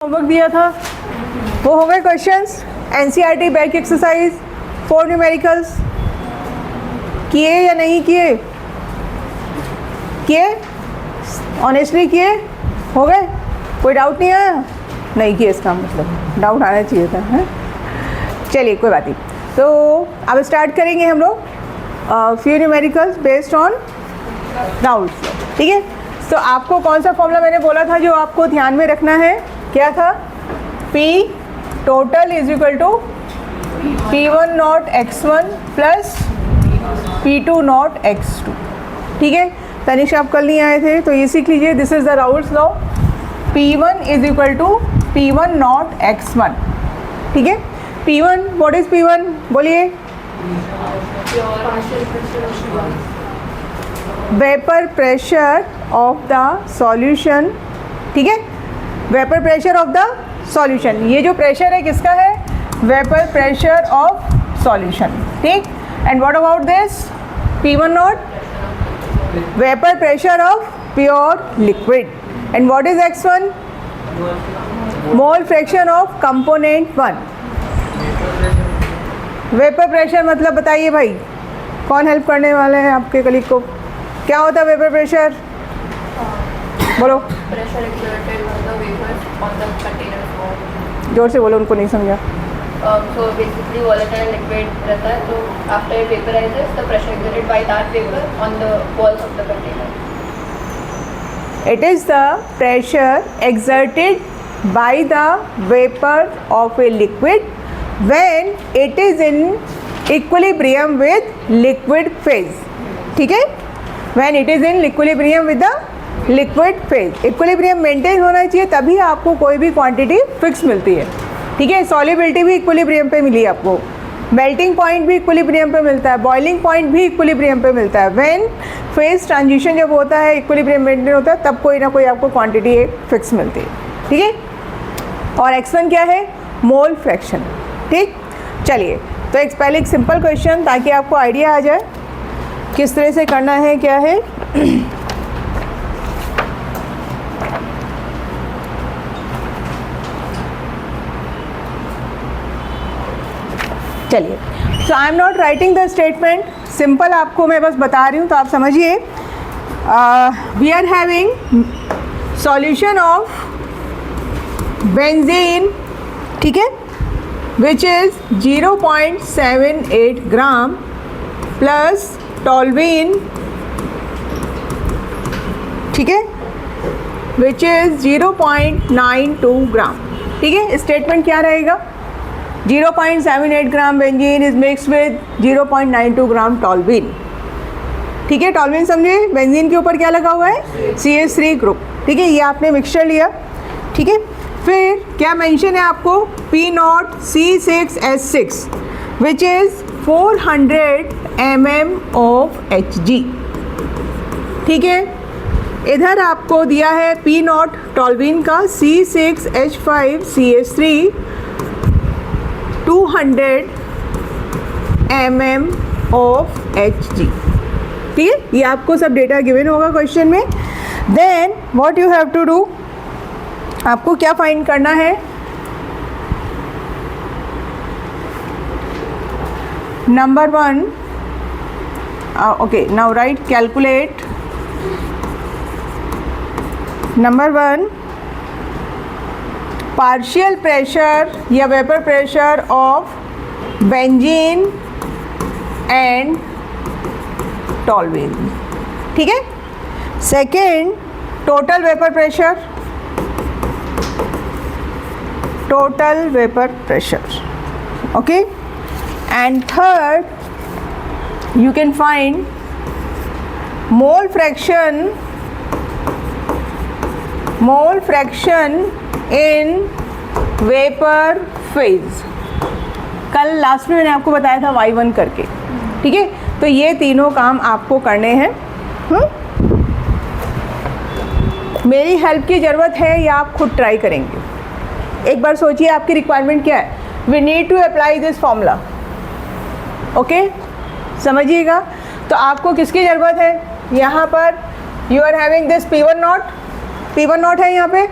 Homework दिया था वो हो गए questions. NCERT back exercise 4 numericals किए या नहीं किए? किए? ऑनेस्टली किए? हो गए? कोई डाउट नहीं आया? नहीं किए इसका मतलब डाउट आना चाहिए था, है? चलिए कोई बात नहीं। तो अब स्टार्ट करेंगे हम लोग few numericals based on Raoul's, ठीक है? तो आपको कौन सा फॉर्मूला मैंने बोला था जो आपको ध्यान में रखना है? क्या था? P total is equal to P1 not x1 plus P2 not x2, ठीक है? तनिष आप कल नहीं आए थे तो ये सीख लीजिए, this is the Raoult's law. P1 is equal to P1 not x1, ठीक है? P1, what is P1? बोलिए। Vapour pressure of the solution, ठीक है? Vapour pressure of the solution, ये जो प्रेशर है किसका है? वेपर प्रेशर ऑफ सॉल्यूशन, ठीक? And what about this P1 not? Vapour pressure of pure liquid. And what is x1? Mole fraction of component 1। वेपर प्रेशर मतलब बताइए भाई, कौन हेल्प करने वाले हैं आपके कलीग को? क्या होता है वेपर प्रेशर? बोलो। Pressure exerted on the vapour on the container wall. जोर से बोलो, उनको नहीं समझा। सो बेसिकली वोलेटाइल लिक्विड रहता है, तो after it vaporises the pressure exerted by that vapour on the walls of the container. It is the pressure exerted by the vapor of a liquid when it is in equilibrium with liquid phase, ठीक है? When it is in equilibrium with the liquid phase, equilibrium maintain होना चाहिए तभी आपको कोई भी quantity fix मिलती है, ठीक है? सॉल्युबिलिटी भी इक्विलिब्रियम पे मिली आपको, मेल्टिंग पॉइंट भी इक्विलिब्रियम पे मिलता है, बॉइलिंग पॉइंट भी इक्विलिब्रियम पे मिलता है। व्हेन फेज ट्रांजिशन जब होता है, इक्विलिब्रियम मेंटेन होता है, तब कोई ना कोई आपको क्वांटिटी एक फिक्स मिलती है, ठीक है? और x1 क्या है? मोल फ्रैक्शन, ठीक? चलिए तो पहले एक सिंपल क्वेश्चन ताकि आपको आइडिया आ जाए किस तरह से करना है, क्या है। चलिए, so I am not writing the statement, simple आपको मैं बस बता रही हूँ तो आप समझिए। We are having solution of benzene, ठीक है, विच इज 0.78 ग्राम प्लस टॉल्वीन, ठीक है, विच इज 0.92 ग्राम, ठीक है? स्टेटमेंट क्या रहेगा? 0.78 gram benzene is mix with 0.92 ग्राम टॉल्वीन, ठीक है? टॉल्वीन समझिए, बेंजीन के ऊपर क्या लगा हुआ है? CH3 ग्रुप, ठीक है? ये आपने मिक्सचर लिया, ठीक है? फिर क्या मेंशन है आपको? P0 C6H6 which is 400 mm of Hg, ठीक है? इधर आपको दिया है P0 टॉल्वीन का, C6H5 CH3 200 mm of Hg, ठीक है? ये आपको सब डेटा गिवन होगा क्वेश्चन में। Then what you have to do, आपको क्या फाइंड करना है? Number 1, okay, now write, calculate number 1 partial pressure या vapour pressure of benzene and toluene, ठीक है? Second, total vapour pressure, total vapour pressure, okay? And third, you can find mole fraction in vapor phase। कल last में मैंने आपको बताया था y1 करके, ठीक है? तो ये तीनों काम आपको करने हैं। मेरी हेल्प की ज़रूरत है या आप खुद ट्राई करेंगे? एक बार सोचिए आपकी रिक्वायरमेंट क्या है। We need to apply this formula, okay? समझिएगा। तो आपको किसकी ज़रूरत है? यहाँ पर you are having this P1 not है यहाँ पे,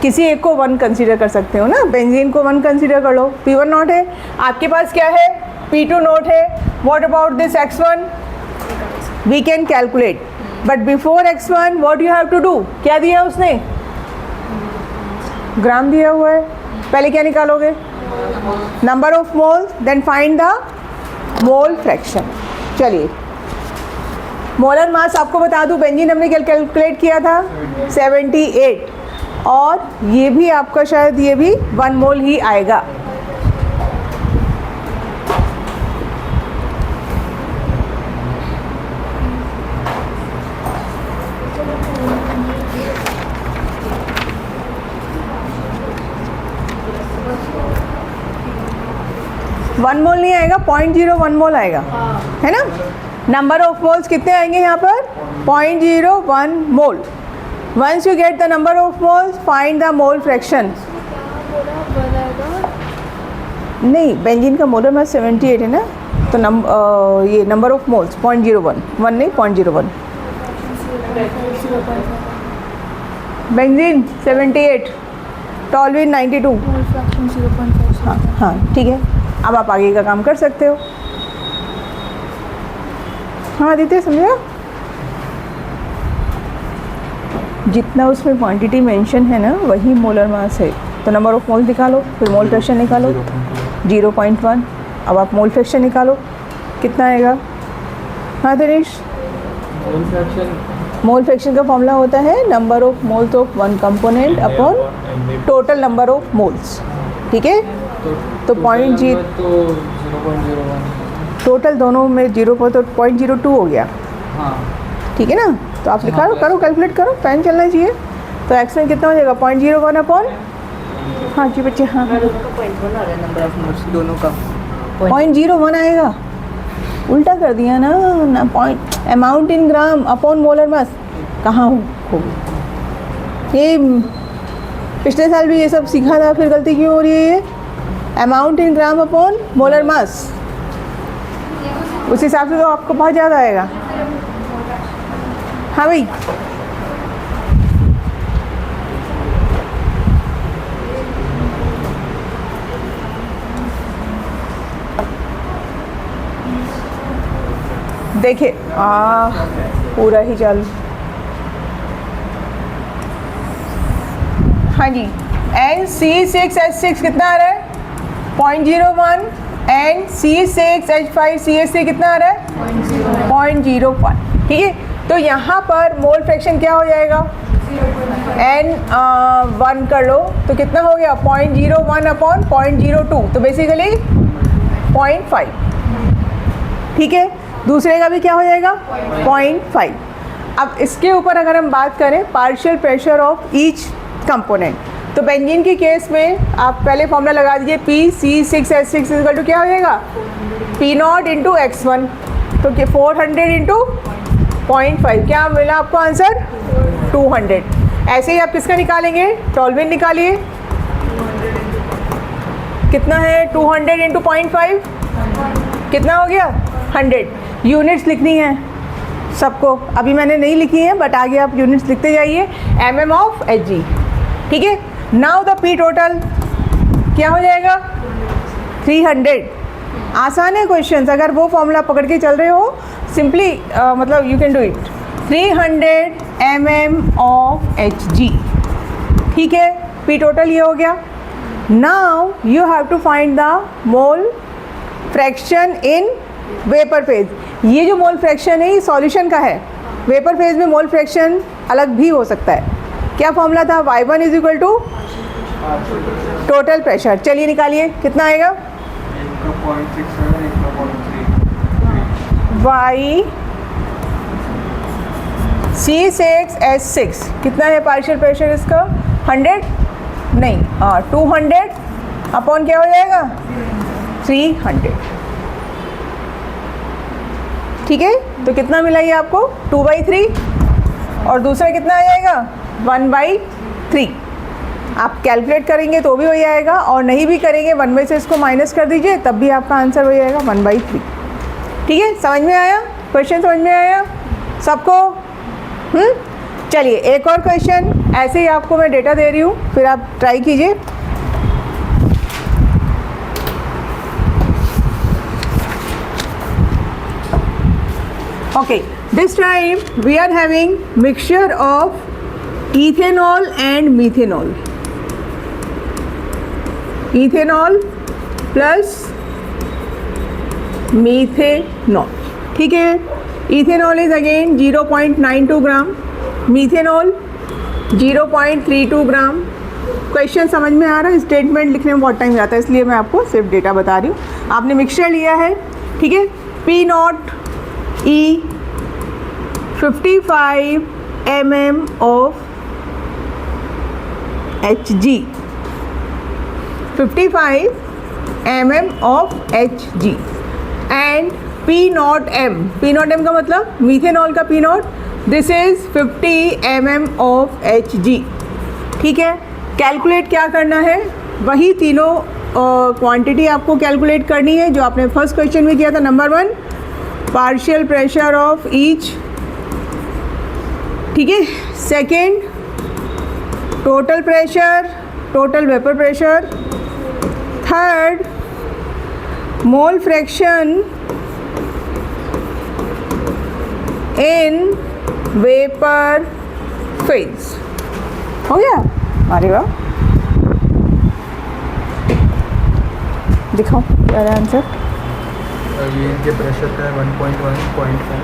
किसी एक को 1 कंसीडर कर सकते हो ना, बेंजीन को 1 कंसीडर कर लो, P1 नॉट है, आपके पास क्या है, P2 नॉट है. What about this X1? We can calculate, but before X1 what you have to do? क्या दिया उसने? ग्राम दिया हुआ है. पहले क्या निकालोगे? Number of moles, then find the mole fraction. चलिए, मोलर मास आपको बता दूं, बेंजीन हमने कैलकुलेट किया था 78, और ये भी आपका शायद ये भी 1 मोल ही आएगा. वन मोल नहीं आएगा, 0.01 मोल आएगा, है ना. नंबर ऑफ मोल्स कितने आएंगे यहाँ पर? 0.01 mole. Once you get the number of moles, find the mole fraction. नहीं, बेंजीन का मोलर मास 78 है ना, तो ये नंबर ऑफ मोल्स 0.01, 1 नहीं 0.01. बेंजीन 78, टॉलविन 92. हाँ हाँ ठीक है, अब आप आगे का काम कर सकते हो. हाँ आदित्य, समझा? जितना उसमें क्वांटिटी मेंशन है ना वही मोलर मास है. तो नंबर ऑफ मोल्स निकालो, फिर मोल फ्रैक्शन निकालो 0.1. अब आप मोल फ्रैक्शन निकालो, कितना आएगा? हाँ दिनेश, मोल फ्रैक्शन का फॉर्मूला होता है number of moles of one component upon total number of moles. ठीक है, तो 0.01 टोटल दोनों में 0 पर तो 0.02 हो गया. हाँ ठीक है ना, तो आप निकालो, करो कैलकुलेट करो, फैन चलना चाहिए. तो एक्स में कितना हो जाएगा? 0.01 अपॉन, हाँ जी बच्चे, हाँ 0.01 आएगा. उल्टा कर दिया ना point, amount in gram upon molar mass. कहाँ हो ये? पिछले साल भी ये सब सीखा था, फिर गलती क्यों हो रही है ये? Amount in gram upon molar mass, उस हिसाब से तो आपको बहुत ज़्यादा आएगा. हाँ भाई, देखिए पूरा ही चालू. हाँ जी, NC6H6 कितना आ रहा है? 0.01. एंड C6H5CH3 कितना आ रहा है? 0.01. ठीक है, तो यहाँ पर मोल फ्रैक्शन क्या हो जाएगा? N1 कर लो तो कितना हो गया? 0.01 अपॉन 0.02, तो बेसिकली 0.5. ठीक है, दूसरे का भी क्या हो जाएगा? 0.5. अब इसके ऊपर अगर हम बात करें partial pressure of each component, तो बेंजीन के केस में आप पहले फॉर्मूला लगा दीजिए, PC6H6 इक्वल टू क्या हो जाएगा? P0 इंटू X1, तो 400 इंटू 0.5, क्या मिला आपको आंसर? 200. ऐसे ही आप किसका निकालेंगे? टॉलविन निकालिए. कितना है? 200 इंटू 0.5 कितना हो गया? 100. यूनिट्स लिखनी है सबको, अभी मैंने नहीं लिखी है बट आगे आप यूनिट्स लिखते जाइए. mm of Hg. ठीक है, नाउ द P टोटल क्या हो जाएगा? 300. आसान है क्वेश्चन, अगर वो फॉर्मूला पकड़ के चल रहे हो सिंपली मतलब you can do it. 300 mm of Hg. ठीक है, P टोटल ये हो गया. Now you have to find the mole fraction in vapour phase. ये जो मोल फ्रैक्शन है ये सॉल्यूशन का है. वेपर फेज में मोल फ्रैक्शन अलग भी हो सकता है. क्या फॉर्मूला था? Y1 is equal to total pressure. चलिए निकालिए, कितना आएगा? Y C6H6 कितना है पार्शियल प्रेशर इसका? 100 नहीं, 200 अपॉन क्या हो जाएगा? 300. ठीक है, तो कितना मिला ये आपको? 2/3. और दूसरा कितना आ जाएगा? 1/3. आप कैलकुलेट करेंगे तो भी वही आएगा, और नहीं भी करेंगे 1 से इसको माइनस कर दीजिए तब भी आपका आंसर वही आएगा 1/3. ठीक है, समझ में आया? क्वेश्चन समझ में आया सबको? चलिए एक और क्वेश्चन. ऐसे ही आपको मैं डेटा दे रही हूँ, फिर आप ट्राई कीजिए। Okay, this time we are having mixture of ethanol and methanol. Ethanol plus methanol. ठीक है, ethanol is again 0.92 gram, methanol 0.32 gram. Question समझ में आ रहा है? स्टेटमेंट लिखने में बहुत टाइम जाता है, इसलिए मैं आपको सिर्फ डेटा बता रही हूँ। आपने मिक्सचर लिया है, ठीक है, P not E 55 mm of Hg, 55 mm of Hg and P naught M, P naught M का मतलब मीथेनॉल का P naught, this is 50 mm of Hg। ठीक है, कैलकुलेट क्या करना है, वही तीनों क्वांटिटी आपको कैलकुलेट करनी है जो आपने फर्स्ट क्वेश्चन में किया था। Number 1 partial pressure of each, ठीक है। Second total pressure, total vapour pressure. Third mole fraction in vapour phase. हो गया? अरे वाह, दिखाओ क्या है आंसर। ये इनके प्रेशर का है 1.1, 0.4,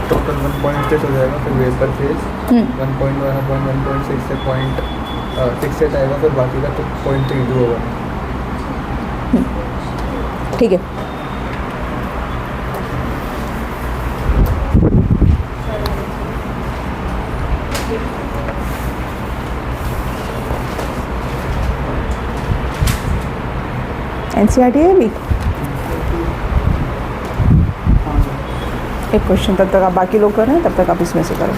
टोटल 1.6 हो जाएगा। फिर वेपर फेज 1.1 अपॉन 1.6 से 0.68 आएगा, फिर बाकी का तो 0.32 होगा। ठीक है, एनसीईआरटी है भी। एक क्वेश्चन तब तक आप बाकी लोग कर रहे हैं, तब तक आप इसमें से करो।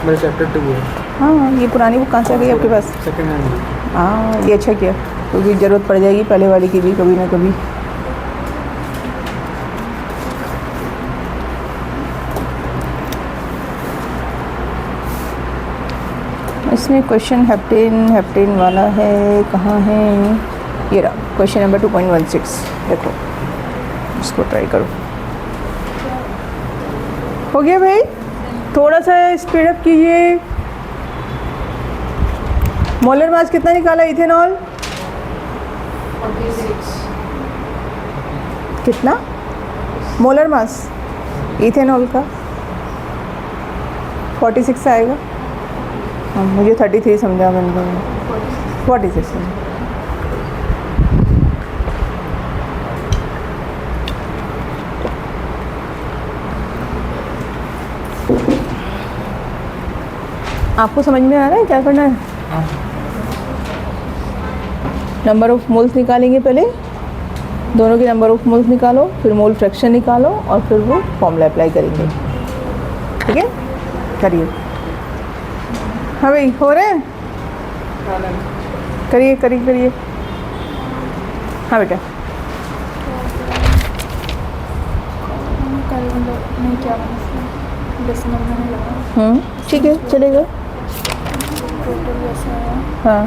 मेरा चैप्टर 2 है। हाँ, ये पुरानी बुक कहाँ से आ गई आपके पास? Second hand. हाँ, ये अच्छा किया, क्योंकि ज़रूरत पड़ जाएगी पहले वाली की भी कभी ना कभी। इसमें क्वेश्चन हेप्टेन वाला है, कहाँ है? ये रहा क्वेश्चन नंबर 2.16। देखो, इसको ट्राई करो। हो गया भाई? थोड़ा सा स्पीड अप कीजिए। मोलर मास कितना निकाला इथेनॉल? 46। कितना मोलर मास इथेनॉल का? 46 आएगा। हाँ, मुझे 33 समझा मैंने, 46। आपको समझ में आ रहा है क्या करना है? नंबर ऑफ मोल्स निकालेंगे पहले, दोनों के नंबर ऑफ मोल्स निकालो, फिर मोल फ्रैक्शन निकालो और फिर वो फॉर्मूला अप्लाई करेंगे। ठीक है, करिए। हाँ भाई, हो रहे हैं? करिए करिए करिए। हाँ बेटा, ठीक है, चलेगा। हाँ,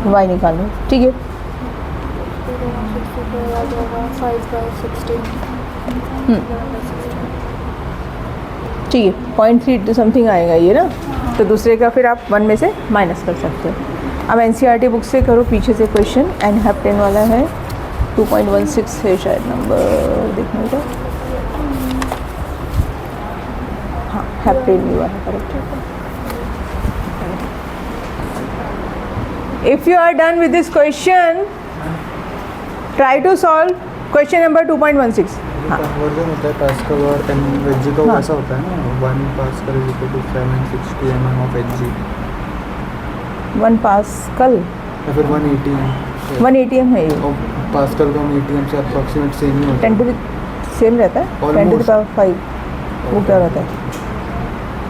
वाई निकालो, ठीक है। ठीक है, 0.3 समथिंग आएगा ये ना, तो दूसरे का फिर आप 1 में से माइनस कर सकते हो। अब एनसीईआरटी बुक से करो पीछे से क्वेश्चन, एन हेप्टेन वाला है, 2.16 है शायद नंबर, देखने का। हाँ, हेप्टेन ही वाला करेक्ट है। If you are done with this question, try to solve question number 2.16. हाँ, कन्वर्जन होता है पास्कल और एमजी का, वैसा होता है ना, 1 pascal is equal to 760 mm of Hg. 1 pascal या फिर 1 ATM। 1 ATM है ये। और पास्कल का ATM से अप्रॉक्सीमेट सेम ही होता है। 10 टू सेम रहता है, 10 टू द पावर 5। वो क्या रहता है?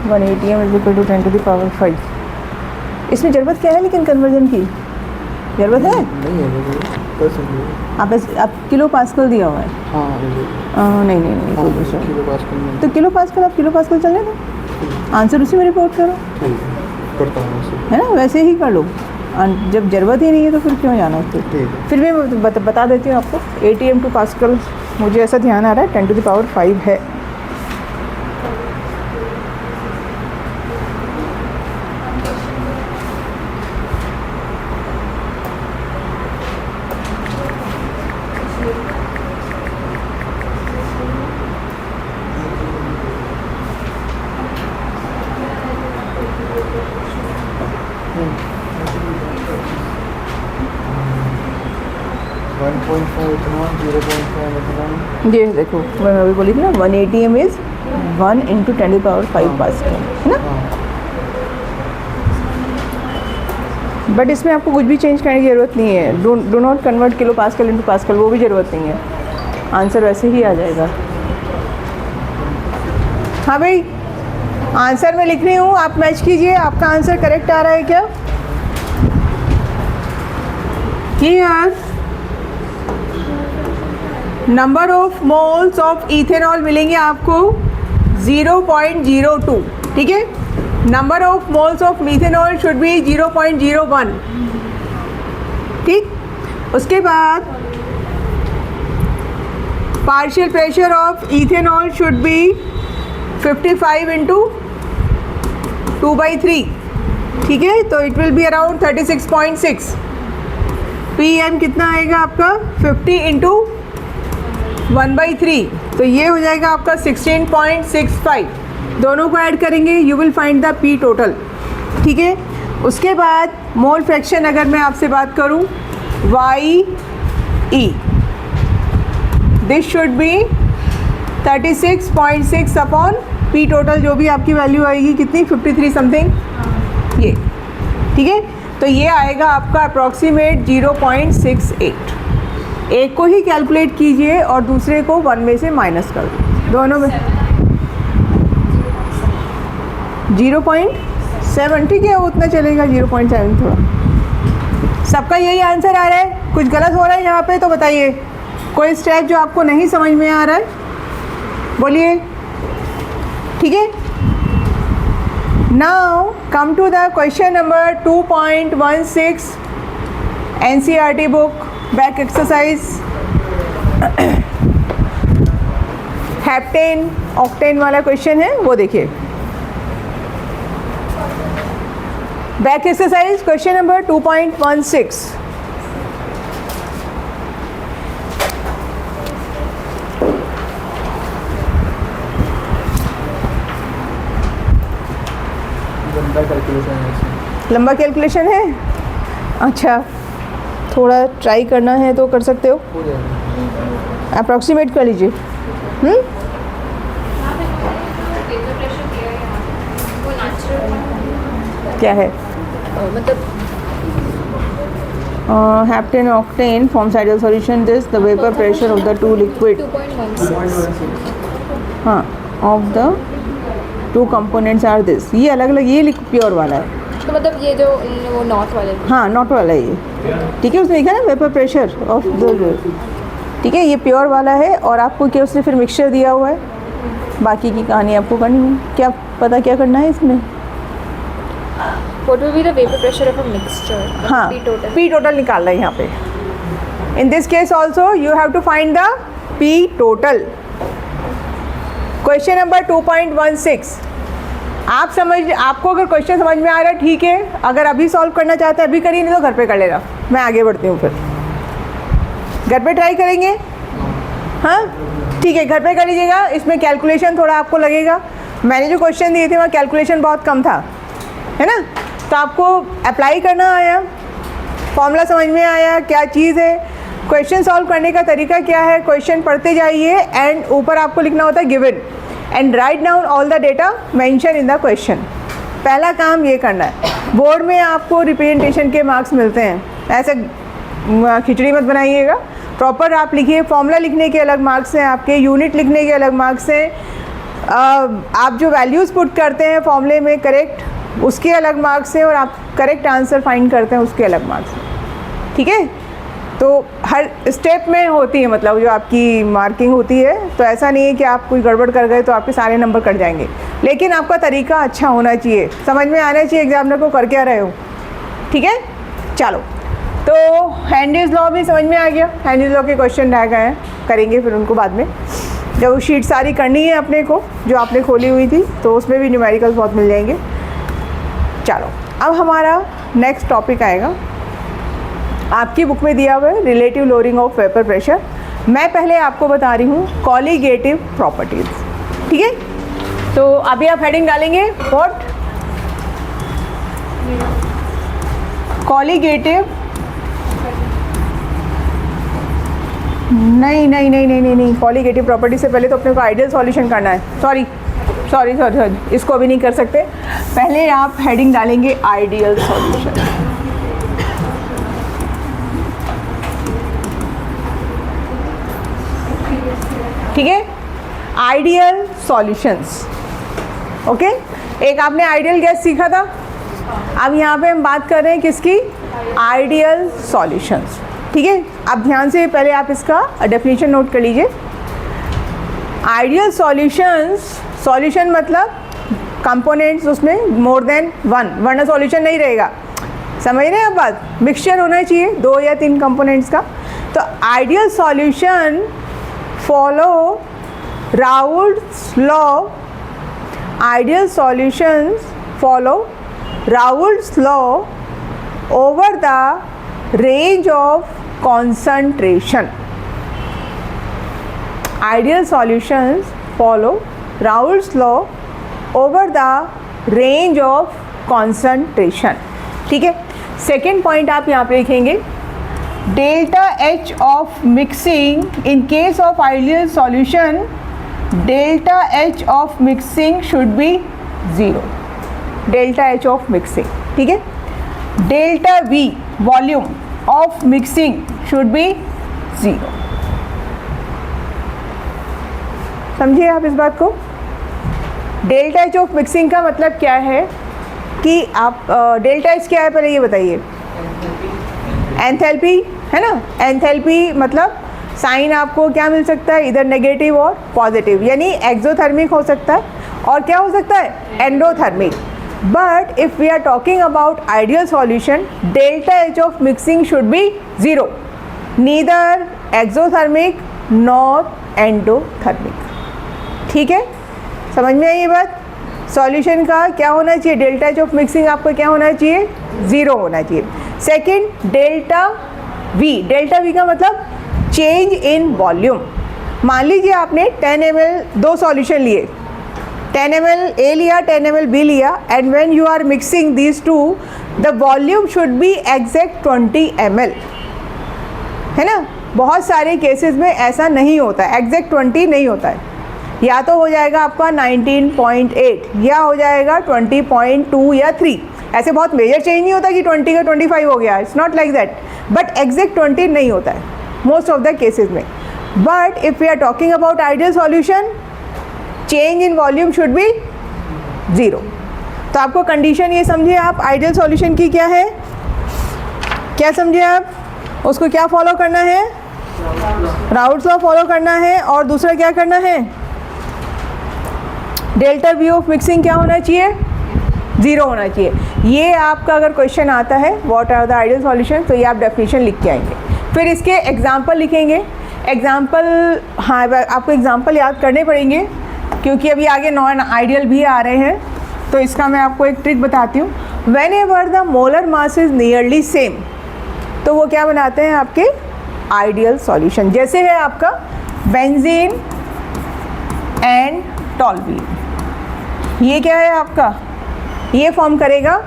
1 ATM is equal to 10 to the power 5। इसमें ज़रूरत क्या है लेकिन कन्वर्जन की? ज़रूरत है? नहीं है बस आप किलो पास्कल दिया हुआ है? हाँ नहीं नहीं नहीं, कोई दूसरा। किलो पास्कल में तो किलो पास्कल, आप किलो पास्कल चलने दो, आंसर उसी में रिपोर्ट करो, करता हूँ उसे। है ना, वैसे ही कर लो। जब ज़रूरत ही नहीं है तो फिर क्यों जाना उसको। ठीक है। फिर मैं बता देती हूँ आपको, ATM टू पास्कल मुझे ऐसा ध्यान आ रहा है 10⁵ है। वन पॉइंट फाइव इतना, 0.5 इतना। ये देखो, मैं अभी बोली थी ना 1 ATM इज़ 1 × 10⁵ पास्कल, है ना। बट इसमें आपको कुछ भी चेंज करने की ज़रूरत नहीं है। Do not convert kilo pascal into pascal, वो भी ज़रूरत नहीं है, आंसर वैसे ही आ जाएगा। हाँ भाई, आंसर मैं लिख रही हूँ, आप मैच कीजिए, आपका आंसर करेक्ट आ रहा है क्या? Here number of moles of ethanol मिलेंगे आपको 0.02, ठीक है। Number of moles of methanol should be 0.01, ठीक। उसके बाद partial pressure of ethanol should be 55 × 2/3, ठीक है। तो it will be around 36.6। PM कितना आएगा आपका 50 × 1/3, तो ये हो जाएगा आपका 16.65। दोनों को ऐड करेंगे, you will find the P total, ठीक है। उसके बाद मोल फ्रैक्शन अगर मैं आपसे बात करूं, YE this should be 36.6 upon P total, जो भी आपकी वैल्यू आएगी कितनी 53 समथिंग, ये, ठीक है। तो ये आएगा आपका अप्रॉक्सीमेट 0.68। एक को ही कैलकुलेट कीजिए और दूसरे को 1 में से माइनस कर दो, दोनों में 0.7, ठीक है, उतना चलेगा, 0.7 थोड़ा। सबका यही आंसर आ रहा है? कुछ गलत हो रहा है यहाँ पे तो बताइए, कोई स्टेप जो आपको नहीं समझ में आ रहा है बोलिए, ठीक है। Now come to the question number 2.16 NCERT book back exercise. Heptane octane वाला क्वेश्चन है, वो देखिए। Back exercise question number 2.16। लंबा कैलकुलेशन है, अच्छा थोड़ा ट्राई करना है तो कर सकते हो, अप्रॉक्सीमेट कर लीजिए। क्या है मतलब heptane octane forms ideal solution, this the vapour pressure of the two liquid, 2.16। हाँ, of the two components are this. ये अलग अलग, ये प्योर वाला है, तो मतलब ये जो वो नॉट वाले, हाँ नॉट वाला है ये, ठीक है। उसने लिखा ना वेपर प्रेशर ऑफ द, ठीक है, ये प्योर वाला है। और आपको क्या उसने फिर मिक्सचर दिया हुआ है, बाकी की कहानी आपको करनी है। क्या पता क्या करना है इसमें? What will be the vapour pressure of a mixture, हाँ, P टोटल निकालना है यहाँ पे। In this case also you have to find the P total. Question number 2.16 आप आपको अगर क्वेश्चन समझ में आ रहा है ठीक है, अगर अभी सॉल्व करना चाहते हैं अभी करिए, नहीं तो घर पे कर लेना। मैं आगे बढ़ती हूँ, फिर घर पे ट्राई करेंगे, हाँ ठीक है, घर पे कर लीजिएगा। इसमें कैलकुलेशन थोड़ा आपको लगेगा, मैंने जो क्वेश्चन दिए थे वहाँ कैलकुलेशन बहुत कम था, है ना। तो आपको अप्लाई करना आया, फॉर्मूला समझ में आया क्या चीज़ है, क्वेश्चन सॉल्व करने का तरीका क्या है, क्वेश्चन पढ़ते जाइए एंड ऊपर आपको लिखना होता है given and write down all the data mention in the question. पहला काम ये करना है। बोर्ड में आपको रिप्रेजेंटेशन के मार्क्स मिलते हैं, ऐसे खिचड़ी मत बनाइएगा, प्रॉपर आप लिखिए। फॉर्मूला लिखने के अलग मार्क्स हैं आपके, यूनिट लिखने के अलग मार्क्स हैं, आप जो वैल्यूज़ पुट करते हैं फॉर्मूले में करेक्ट, उसके अलग मार्क्स हैं, और आप करेक्ट आंसर फाइंड करते हैं उसके अलग मार्क्स हैं। ठीक है। तो हर स्टेप में होती है, मतलब जो आपकी मार्किंग होती है, तो ऐसा नहीं है कि आप कोई गड़बड़ कर गए तो आपके सारे नंबर कट जाएंगे, लेकिन आपका तरीका अच्छा होना चाहिए, समझ में आना चाहिए एग्जामिनर को कर क्या रहे हो। ठीक है, चलो तो हेनरीज लॉ भी समझ में आ गया। हेनरीज लॉ के क्वेश्चन रह गए हैं, करेंगे फिर उनको बाद में, जब शीट सारी करनी है अपने को जो आपने खोली हुई थी, तो उसमें भी न्यूमेरिकल्स बहुत मिल जाएंगे। चलो अब हमारा नेक्स्ट टॉपिक आएगा, आपकी बुक में दिया हुआ है relative lowering of vapour pressure. मैं पहले आपको बता रही हूँ कॉलीगेटिव प्रॉपर्टीज। ठीक है, तो अभी आप हेडिंग डालेंगे व्हाट कॉलीगेटिव, नहीं, कॉलीगेटिव प्रॉपर्टी से पहले तो अपने को आइडियल सॉल्यूशन करना है। सॉरी, इसको अभी नहीं कर सकते, पहले आप हेडिंग डालेंगे आइडियल सॉल्यूशन। ठीक है, आइडियल सॉल्यूशंस। ओके, एक आपने आइडियल गैस सीखा था, अब यहाँ पे हम बात कर रहे हैं किसकी, आइडियल सॉल्यूशंस। ठीक है, अब ध्यान से पहले आप इसका डेफिनेशन नोट कर लीजिए। आइडियल सॉल्यूशंस, सॉल्यूशन मतलब कंपोनेंट्स उसमें मोर देन वन, वरना सॉल्यूशन नहीं रहेगा। समझ रहे हैं आप बात, मिक्सचर होना चाहिए 2 या 3 कंपोनेंट्स का। तो ideal solution follow Raoult's law, ideal solutions follow Raoult's law over the range of concentration. Ideal solutions follow Raoult's law over the range of concentration. ठीक है, सेकेंड पॉइंट आप यहाँ पे लिखेंगे delta H of mixing in case of ideal solution, delta H of mixing should be 0, delta H of mixing. ठीक है, delta V volume of mixing should be 0। समझिए आप इस बात को। डेल्टा एच ऑफ मिक्सिंग का मतलब क्या है कि आप डेल्टा एच क्या है पहले ये बताइए। एंथैल्पी है ना, एंथैल्पी मतलब साइन आपको क्या मिल सकता है, इधर नेगेटिव और पॉजिटिव, यानी एक्सोथर्मिक हो सकता है और क्या हो सकता है, endothermic. But if we are talking about ideal solution, delta H of mixing should be 0, neither exothermic nor endothermic। ठीक है, समझ में आई ये बात। सॉल्यूशन का क्या होना चाहिए, डेल्टा एच ऑफ मिक्सिंग आपका क्या होना चाहिए, 0 होना चाहिए। Second delta we, delta we का मतलब चेंज इन वॉल्यूम। मान लीजिए आपने 10 ml 2 सॉल्यूशन लिए, 10 ml A लिया, 10 ml B लिया, and when you are mixing these two, the volume should be exact 20 ml, है ना। बहुत सारे केसेस में ऐसा नहीं होता है, एग्जैक्ट 20 नहीं होता है, या तो हो जाएगा आपका 19.8 या हो जाएगा 20.2 या 3। ऐसे बहुत मेजर चेंज नहीं होता कि 20 का 25 हो गया, it's not like that, but exact 20 नहीं होता है मोस्ट ऑफ द केसेस में। But if we are talking about ideal solution, change in volume should be 0। तो आपको कंडीशन ये समझिए आप आइडियल सॉल्यूशन की क्या है, क्या समझे आप, उसको क्या फॉलो करना है, राउल्ट्स लॉ फॉलो करना है, और दूसरा क्या करना है, डेल्टा वी ऑफ मिक्सिंग क्या होना चाहिए, 0 होना चाहिए। ये आपका अगर क्वेश्चन आता है what are the ideal solution, तो ये आप डेफिनेशन लिख के आएंगे, फिर इसके एग्जाम्पल लिखेंगे। एग्जाम्पल, हाँ आपको एग्जाम्पल याद करने पड़ेंगे क्योंकि अभी आगे नॉन आइडियल भी आ रहे हैं, तो इसका मैं आपको एक ट्रिक बताती हूँ। When ever the molar mass is nearly same, तो वो क्या बनाते हैं आपके आइडियल सॉल्यूशन। जैसे है आपका बेंजीन एंड टॉल्यूइन, ये क्या है आपका, ये फॉर्म करेगा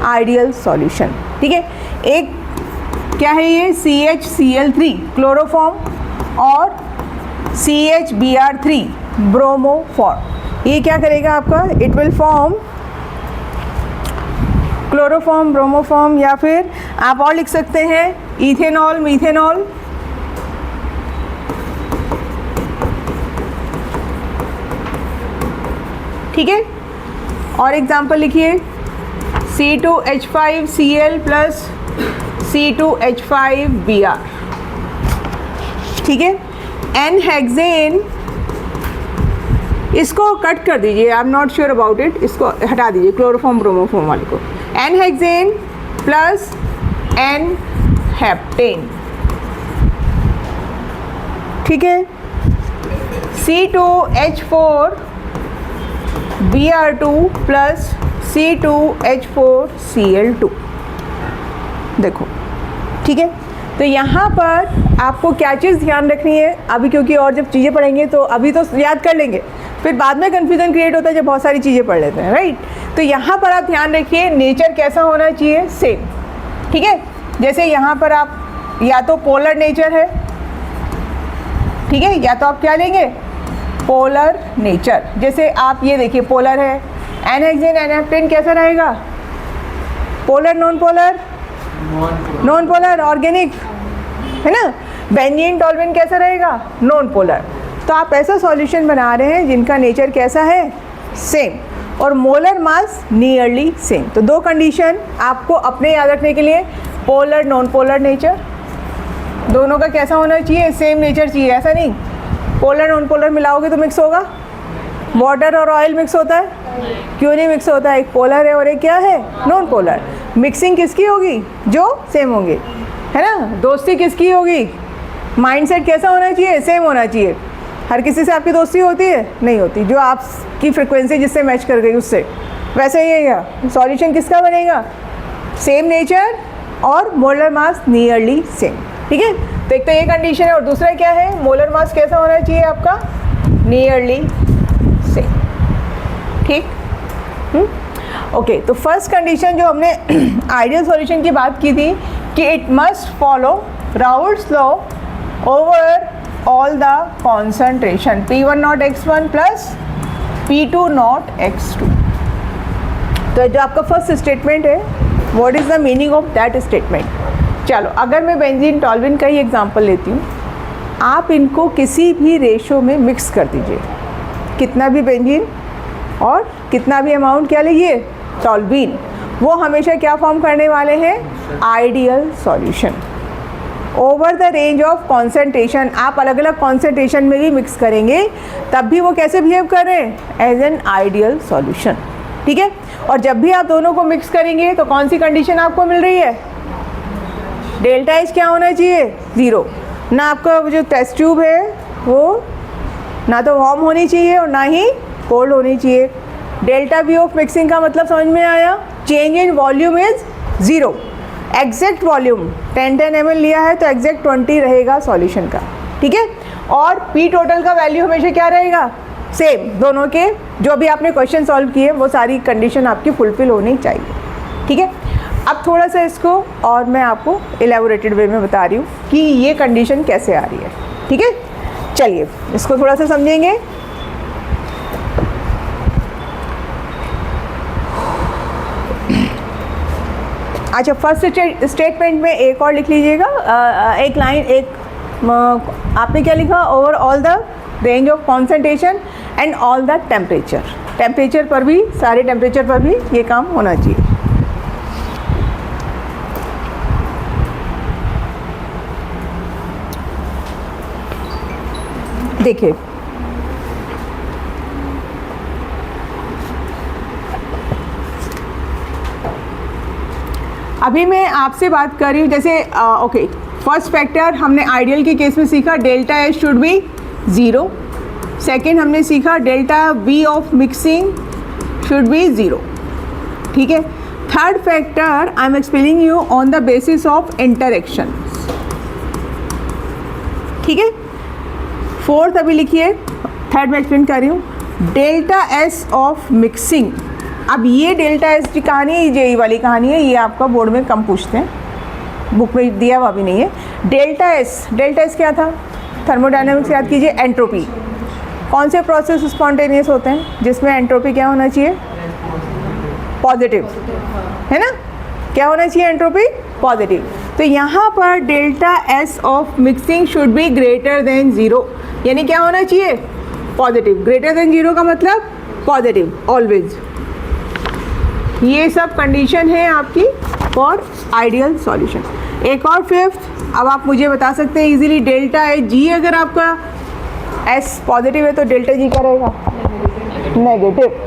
आइडियल सॉल्यूशन। ठीक है, एक क्या है ये CHCl3 क्लोरोफॉर्म और CHBr3 ब्रोमोफॉर्म, ये क्या करेगा आपका, it will form chloroform, bromoform, या फिर आप और लिख सकते हैं इथेनॉल, मीथेनॉल। ठीक है, और एग्जाम्पल लिखिए C2H5Cl प्लस C2H5Br, ठीक है। N-हेक्सेन, इसको कट कर दीजिए, आई am not sure about it, इसको हटा दीजिए क्लोरोफॉर्म ब्रोमोफॉर्म वाले को। N-हेक्सेन प्लस N-हेप्टेन, ठीक है। C2H4Br2 प्लस C2H4Cl2, देखो, ठीक है। तो यहाँ पर आपको क्या चीज़ ध्यान रखनी है अभी, क्योंकि और जब चीज़ें पढ़ेंगे तो अभी तो याद कर लेंगे, फिर बाद में कन्फ्यूज़न क्रिएट होता है जब बहुत सारी चीज़ें पढ़ लेते हैं, राइट। तो यहाँ पर आप ध्यान रखिए नेचर कैसा होना चाहिए, सेम, ठीक है। जैसे यहाँ पर आप या तो पोलर नेचर है, ठीक है, या तो आप क्या लेंगे, पोलर नेचर। जैसे आप ये देखिए पोलर है, N-हेक्सेन N-हेप्टेन कैसा रहेगा, polar non polar, non polar organic, है ना। बेंजीन टॉल्यूएन कैसा रहेगा, नॉन पोलर। तो आप ऐसा सॉल्यूशन बना रहे हैं जिनका नेचर कैसा है, सेम, और मोलर मास नियरली सेम। तो दो कंडीशन आपको अपने याद रखने के लिए, पोलर नॉन पोलर नेचर, दोनों का कैसा होना चाहिए, सेम नेचर चाहिए, ऐसा नहीं पोलर नॉन पोलर मिलाओगे तो मिक्स होगा। वाटर और ऑयल मिक्स होता है, क्यों नहीं मिक्स होता है, एक पोलर है और एक क्या है, नॉन पोलर। मिक्सिंग किसकी होगी, जो सेम होंगे, है ना। दोस्ती किसकी होगी, माइंडसेट कैसा होना चाहिए, सेम होना चाहिए। हर किसी से आपकी दोस्ती होती है, नहीं होती, जो आपकी फ्रिक्वेंसी जिससे मैच कर गई उससे। वैसे ही है सॉल्यूशन किसका बनेगा, सेम नेचर और मोलर मास नियरली सेम, ठीक है। तो एक तो ये कंडीशन है, और दूसरा क्या है, मोलर मास कैसा होना चाहिए आपका, नियरली सेम, ठीक। ओके, तो फर्स्ट कंडीशन जो हमने आइडियल सॉल्यूशन की बात की थी कि it must follow Raoult's law over all the concentration P1 not x1 plus P2 not x2। तो जो आपका फर्स्ट स्टेटमेंट है, what is the meaning of that statement. चलो, अगर मैं बेंजीन टॉल्यूएन का ही एग्जांपल लेती हूँ, आप इनको किसी भी रेशो में मिक्स कर दीजिए, कितना भी बेंजीन और कितना भी अमाउंट क्या लीजिए, टॉल्यूएन, वो हमेशा क्या फॉर्म करने वाले हैं, ideal solution. Over the range of concentration, आप अलग अलग कॉन्सेंट्रेशन में भी मिक्स करेंगे तब भी वो कैसे बिहेव कर रहे हैं, एज एन आइडियल सॉल्यूशन, ठीक है। और जब भी आप दोनों को मिक्स करेंगे तो कौन सी कंडीशन आपको मिल रही है, डेल्टा एच क्या होना चाहिए, ज़ीरो। ना आपका जो टेस्ट ट्यूब है वो ना तो वार्म होनी चाहिए और ना ही कोल्ड होनी चाहिए। डेल्टा वी ऑफ मिक्सिंग का मतलब समझ में आया, change in volume is zero. Exact volume 10 ml लिया है तो एग्जैक्ट 20 रहेगा सॉल्यूशन का, ठीक है। और पी टोटल का वैल्यू हमेशा क्या रहेगा, सेम। दोनों के जो भी आपने क्वेश्चन सॉल्व किए वो सारी कंडीशन आपकी फुलफिल होनी चाहिए, ठीक है। अब थोड़ा सा इसको और मैं आपको एलेबोरेटेड वे में बता रही हूँ कि ये कंडीशन कैसे आ रही है, ठीक है। चलिए इसको थोड़ा सा समझेंगे। अच्छा, फर्स्ट स्टेटमेंट में एक और लिख लीजिएगा, एक लाइन, एक आपने क्या लिखा, over all the range of concentration and all the temperature. Temperature पर भी, सारे टेम्परेचर पर भी ये काम होना चाहिए। देखिए, अभी मैं आपसे बात कर रही हूँ, जैसे ओके, फर्स्ट फैक्टर हमने आइडियल के केस में सीखा, delta H should be zero. Second हमने सीखा delta V of mixing should be zero, ठीक है। Third factor I am explaining you on the basis of interaction, ठीक है। फोर्थ अभी लिखिए, थर्ड में एक्सप्लेन कर रही हूँ, डेल्टा एस ऑफ मिक्सिंग। अब ये डेल्टा एस की कहानी है, जेई वाली कहानी है, ये आपका बोर्ड में कम पूछते हैं, बुक में दिया हुआ भी नहीं है। डेल्टा एस क्या था, थर्मोडायनेमिक्स याद कीजिए, एंट्रोपी। कौन से प्रोसेस स्पॉन्टेनियस होते हैं जिसमें एंट्रोपी क्या होना चाहिए, पॉजिटिव, है ना। क्या होना चाहिए, एंट्रोपी पॉजिटिव। तो यहाँ पर delta S of mixing should be greater than zero, यानी क्या होना चाहिए, पॉजिटिव। ग्रेटर देन ज़ीरो का मतलब पॉजिटिव ऑलवेज। ये सब कंडीशन है आपकी फॉर आइडियल सॉल्यूशन। एक और फिफ्थ, अब आप मुझे बता सकते हैं इजीली, डेल्टा है जी, अगर आपका एस पॉजिटिव है तो डेल्टा जी क्या रहेगा? नेगेटिव।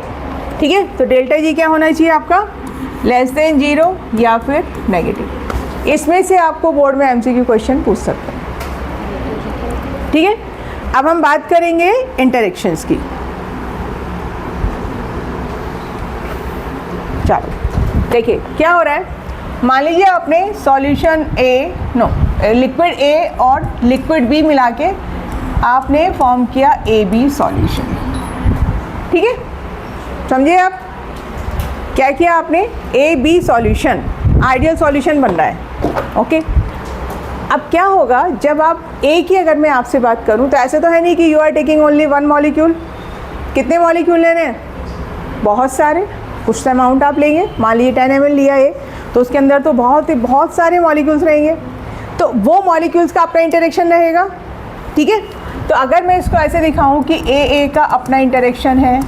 ठीक है, तो डेल्टा जी क्या होना चाहिए आपका? लेस देन 0 या फिर नेगेटिव। इसमें से आपको बोर्ड में एमसीक्यू क्वेश्चन पूछ सकते हैं। ठीक है, अब हम बात करेंगे इंटरेक्शंस की। चलो देखिए क्या हो रहा है। मान लीजिए आपने सॉल्यूशन लिक्विड ए और लिक्विड बी मिला के आपने फॉर्म किया ए बी सॉल्यूशन। ठीक है, समझिए आप क्या किया आपने? A B solution, ideal solution बन रहा है। ओके, अब क्या होगा जब आप ए की, अगर मैं आपसे बात करूं तो ऐसे तो है नहीं कि you are taking only one molecule. कितने मॉलिक्यूल लेने हैं? बहुत सारे, कुछ अमाउंट आप लेंगे। मान लीजिए 10 ml लिया है तो उसके अंदर तो बहुत सारे मॉलिक्यूल्स रहेंगे, तो वो मॉलिक्यूल्स का अपना इंटरेक्शन रहेगा। ठीक है, तो अगर मैं इसको ऐसे दिखाऊं कि ए का अपना इंटरेक्शन है,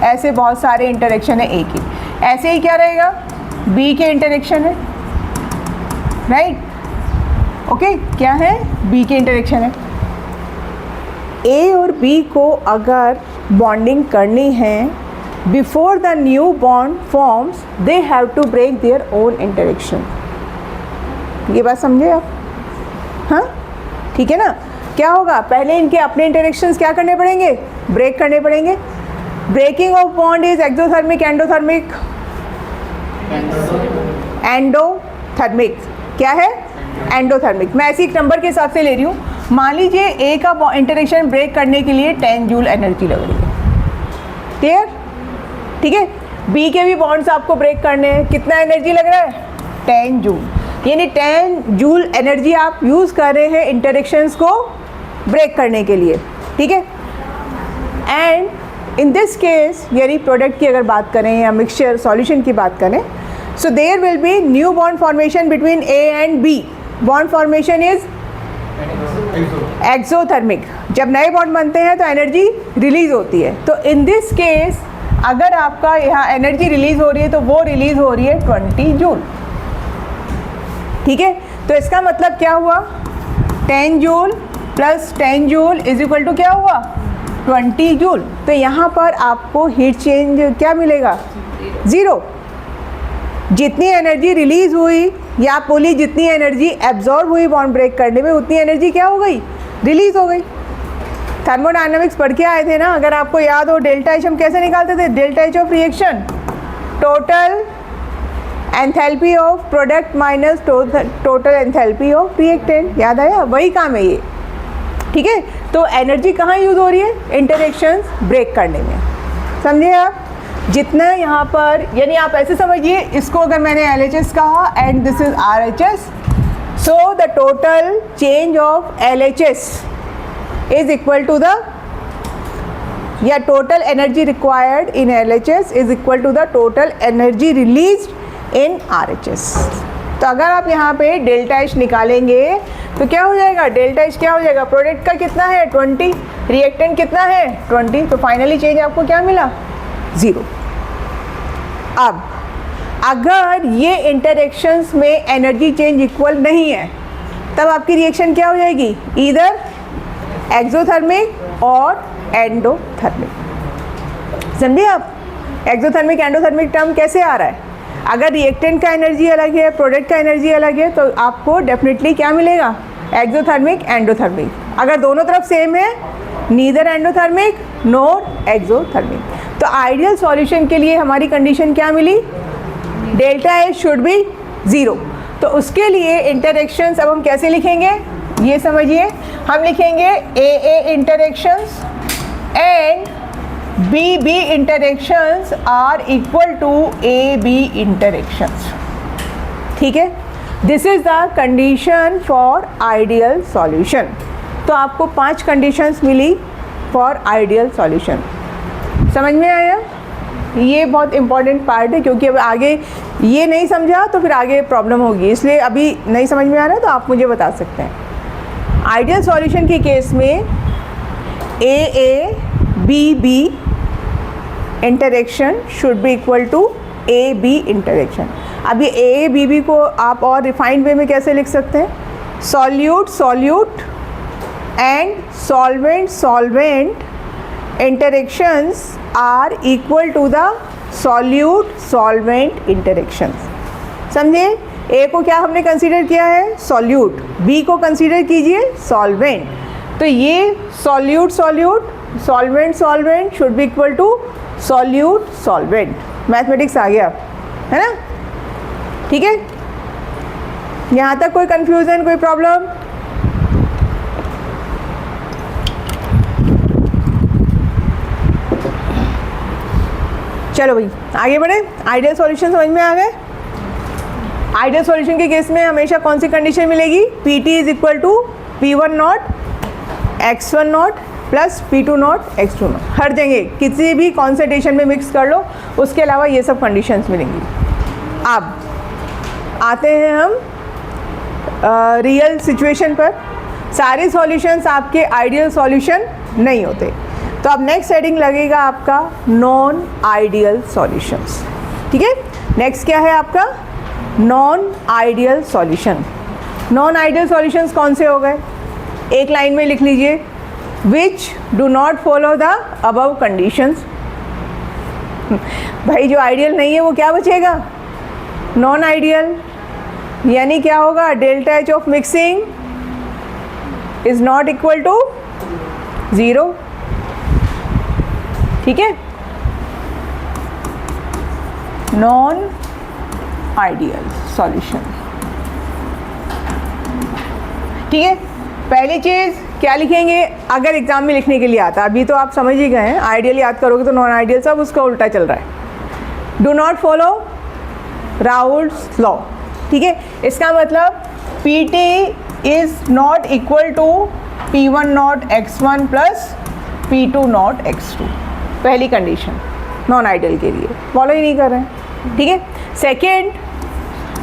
ऐसे बहुत सारे इंटरेक्शन है ए की, ऐसे ही क्या रहेगा? बी के इंटरेक्शन है, राइट? ओके, क्या है? बी के इंटरेक्शन है। ए और बी को अगर बॉन्डिंग करनी है, before the new bond forms they have to break their own interaction. ये बात समझे आप? हाँ, ठीक है ना? क्या होगा? पहले इनके अपने इंटरेक्शंस क्या करने पड़ेंगे? ब्रेक करने पड़ेंगे। Breaking of bond is exothermic, endothermic? Endothermic. क्या है? एंडोथर्मिक। मैं ऐसे एक नंबर के हिसाब से ले रही हूँ। मान लीजिए ए का इंटरेक्शन ब्रेक करने के लिए 10 जूल एनर्जी लग रही है। क्लियर? ठीक है, बी के भी बॉन्ड्स आपको ब्रेक करने हैं। कितना एनर्जी लग रहा है? 10 जूल, यानी 10 जूल एनर्जी आप यूज़ कर रहे हैं इंटरेक्शंस को ब्रेक करने के लिए। ठीक है, एंड इन दिस केस यानी प्रोडक्ट की अगर बात करें या मिक्सचर सॉल्यूशन की बात करें, so there will be new bond formation between A and B. Bond formation is exothermic. जब नए बॉन्ड बनते हैं तो एनर्जी रिलीज होती है। तो इन दिस केस अगर आपका यहाँ एनर्जी रिलीज हो रही है तो वो रिलीज हो रही है 20 जूल। ठीक है, तो इसका मतलब क्या हुआ? 10 joule plus 10 joule is equal to क्या हुआ? 20 जूल। तो यहाँ पर आपको हीट चेंज क्या मिलेगा? 0। जितनी एनर्जी रिलीज हुई या आप बोलिए जितनी एनर्जी एब्जॉर्ब हुई बॉन्ड ब्रेक करने में, उतनी एनर्जी क्या हो गई? रिलीज हो गई। थर्मोडायनामिक्स पढ़ के आए थे ना, अगर आपको याद हो डेल्टा एच हम कैसे निकालते थे? Delta H of reaction, total enthalpy of product minus total enthalpy of reactant. याद आया? वही काम है ये। ठीक है, तो एनर्जी कहाँ यूज़ हो रही है? इंटरेक्शंस ब्रेक करने में। समझे आप? जितना यहाँ पर, यानी आप ऐसे समझिए इसको, अगर मैंने LHS कहा and this is RHS, so the total change of LHS is equal to the, या total energy required in LHS is equal to the total energy released in RHS। तो अगर आप यहाँ पे डेल्टा एच निकालेंगे तो क्या हो जाएगा? डेल्टा एच क्या हो जाएगा? प्रोडक्ट का कितना है? 20, रिएक्टेंट कितना है? 20। तो फाइनली चेंज आपको क्या मिला? 0। अब अगर ये इंटरेक्शंस में एनर्जी चेंज इक्वल नहीं है तब आपकी रिएक्शन क्या हो जाएगी? ईदर एक्सोथर्मिक और एंडोथर्मिक। समझे आप? एक्सोथर्मिक एंडोथर्मिक टर्म कैसे आ रहा है? अगर रिएक्टेंट का एनर्जी अलग है, प्रोडक्ट का एनर्जी अलग है, तो आपको डेफिनेटली क्या मिलेगा? Exothermic endothermic. अगर दोनों तरफ सेम है, नीदर एंडोथर्मिक नोर एक्सोथर्मिक। तो आइडियल सॉल्यूशन के लिए हमारी कंडीशन क्या मिली? Delta H should be 0। तो उसके लिए इंटरेक्शंस अब हम कैसे लिखेंगे ये समझिए। हम लिखेंगे AA interactions and BB interactions are equal to AB interactions. ठीक है, this is the condition for ideal solution. तो आपको 5 कंडीशंस मिली फॉर आइडियल सॉल्यूशन। समझ में आया? ये बहुत इंपॉर्टेंट पार्ट है, क्योंकि अब आगे ये नहीं समझा तो फिर आगे प्रॉब्लम होगी, इसलिए अभी नहीं समझ में आ रहा है तो आप मुझे बता सकते हैं। आइडियल सॉल्यूशन के केस में AA BB interaction should be equal to A B interaction. अब ये ए बी बी को आप और रिफाइंड वे में कैसे लिख सकते हैं? Solute solute and solvent solvent interactions are equal to the solute solvent interactions। समझे? ए को क्या हमने कंसीडर किया है? सॉल्यूट। बी को कंसीडर कीजिए सॉल्वेंट। तो ये solute solute solvent solvent should be equal to solute solvent. Mathematics आ गया है ना? ठीक है, यहाँ तक कोई कंफ्यूजन, कोई प्रॉब्लम? चलो भाई आगे बढ़े। आइडियल सॉल्यूशन समझ में आ गए? आइडियल सॉल्यूशन के केस में हमेशा कौन सी कंडीशन मिलेगी? P T is equal to P one not X one nought plus P two not X two nought. हर जगह किसी भी कॉन्सेंट्रेशन में मिक्स कर लो, उसके अलावा ये सब कंडीशंस मिलेंगी। अब आते हैं हम रियल सिचुएशन पर। सारे सॉल्यूशंस आपके आइडियल सॉल्यूशन नहीं होते, तो अब नेक्स्ट हेडिंग लगेगा आपका नॉन आइडियल सॉल्यूशंस। ठीक है, नेक्स्ट क्या है आपका? Non ideal solution. Non ideal solutions कौन से हो गए? एक लाइन में लिख लीजिए, which do not follow the above conditions. भाई जो आइडियल नहीं है वो क्या बचेगा? Non ideal. यानी क्या होगा? Delta H of mixing is not equal to 0। ठीक है, नॉन आइडियल सॉल्यूशन। ठीक है, पहली चीज़ क्या लिखेंगे? अगर एग्जाम में लिखने के लिए आता, अभी तो आप समझ ही गए हैं, आइडियल याद करोगे तो नॉन आइडियल सब उसका उल्टा चल रहा है। Do not follow Raoult's law. ठीक है, इसका मतलब P T is not equal to P one not X one plus P two not X two. पहली कंडीशन नॉन आइडियल के लिए फॉलो ही नहीं कर रहे हैं। ठीक है, second,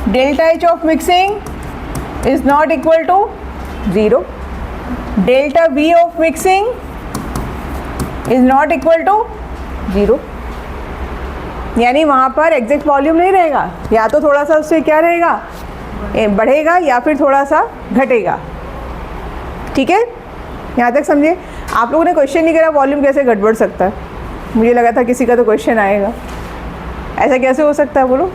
delta H of mixing is not equal to 0। Delta V of mixing is not equal to 0। यानी वहाँ पर एग्जैक्ट वॉल्यूम नहीं रहेगा, या तो थोड़ा सा उससे क्या रहेगा, बढ़ेगा या फिर थोड़ा सा घटेगा। ठीक है, यहाँ तक समझे? आप लोगों ने क्वेश्चन नहीं करा वॉल्यूम कैसे घट बढ़ सकता है। मुझे लगा था किसी का तो क्वेश्चन आएगा, ऐसा कैसे हो सकता है बोलो?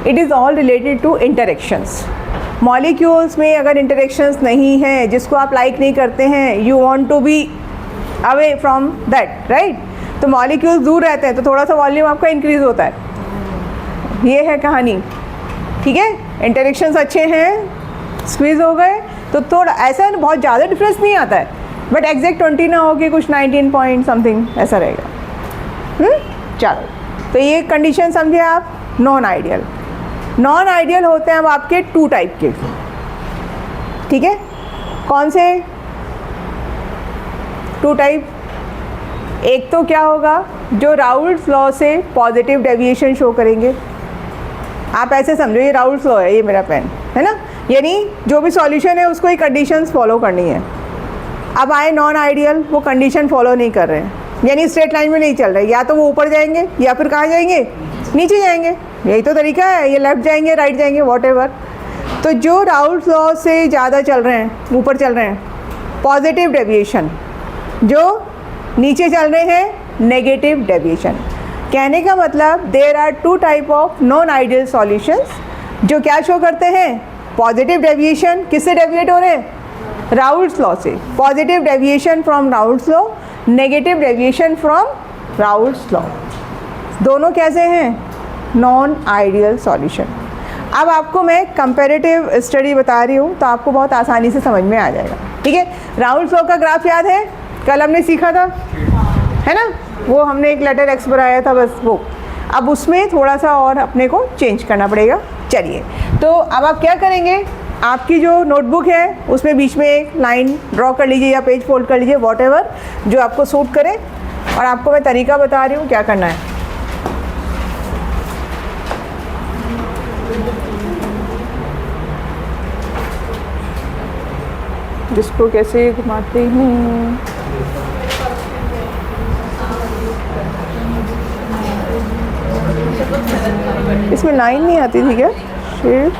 It is all related to interactions. Molecules में अगर इंटरेक्शंस नहीं है, जिसको आप लाइक नहीं करते हैं, you want to be away from that, right? तो मॉलिक्यूल्स दूर रहते हैं तो थोड़ा सा वॉल्यूम आपका इंक्रीज होता है। ये है कहानी। ठीक है, इंटरेक्शंस अच्छे हैं, स्क्वीज हो गए तो थोड़ा ऐसा बहुत ज़्यादा डिफरेंस नहीं आता है, बट एग्जैक्ट 20 ना हो के कुछ 19 पॉइंट समथिंग ऐसा रहेगा। चलो, तो ये कंडीशन समझे आप नॉन आइडियल। नॉन आइडियल होते हैं अब आपके 2 टाइप के। ठीक है, कौन से 2 टाइप? एक तो क्या होगा, जो राउल्ट्स लॉ से पॉजिटिव डेविएशन शो करेंगे। आप ऐसे समझो ये राउल्ट्स लॉ है, ये मेरा पेन है ना, यानी जो भी सॉल्यूशन है उसको ही कंडीशंस फॉलो करनी है। अब आए नॉन आइडियल, वो कंडीशन फॉलो नहीं कर रहे हैं, यानी स्ट्रेट लाइन में नहीं चल रहे, या तो वो ऊपर जाएंगे या फिर कहाँ जाएंगे, नीचे जाएंगे। यही तो तरीका है, ये लेफ्ट जाएंगे राइट जाएंगे वॉटेवर। तो जो राउल्ट्स लॉ से ज़्यादा चल रहे हैं, ऊपर चल रहे हैं, पॉजिटिव डेविएशन, जो नीचे चल रहे हैं नेगेटिव डेविएशन। कहने का मतलब there are 2 type of non ideal solutions जो क्या शो करते हैं, पॉजिटिव डेविएशन। किससे डेविएट हो रहे हैं, राउल्ट्स लॉ से। Positive deviation from Raoult's law, negative deviation from Raoult's law. दोनों कैसे हैं, नॉन आइडियल सॉल्यूशन। अब आपको मैं कंपैरेटिव स्टडी बता रही हूँ तो आपको बहुत आसानी से समझ में आ जाएगा। ठीक है, राउल्ट्स लॉ का ग्राफ याद है, कल हमने सीखा था, है ना, वो हमने एक लेटर एक्स बनाया था बस वो। अब उसमें थोड़ा सा और अपने को चेंज करना पड़ेगा। चलिए, तो अब आप क्या करेंगे, आपकी जो नोटबुक है उसमें बीच में एक लाइन ड्रॉ कर लीजिए या पेज फोल्ड कर लीजिए, वॉटेवर जो आपको सूट करे, और आपको मैं तरीका बता रही हूँ क्या करना है। जिसको कैसे घुमाते हैं, इसमें लाइन नहीं आती थी क्या? शेड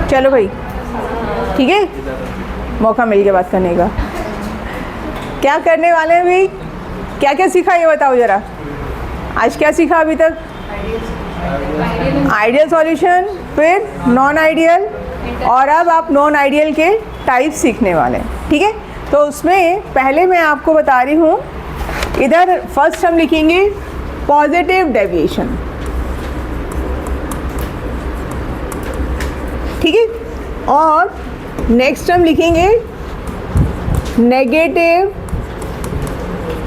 चलो भाई, ठीक है, मौका मिल गया बात करने का। क्या करने वाले हैं भाई? क्या क्या सीखा ये बताओ ज़रा। आज क्या सीखा अभी तक? आइडियल सॉल्यूशन, फिर नॉन आइडियल, और अब आप नॉन आइडियल के टाइप सीखने वाले हैं, ठीक है। तो उसमें पहले मैं आपको बता रही हूँ, इधर फर्स्ट हम लिखेंगे पॉजिटिव डेविएशन, ठीक है, और नेक्स्ट हम लिखेंगे नेगेटिव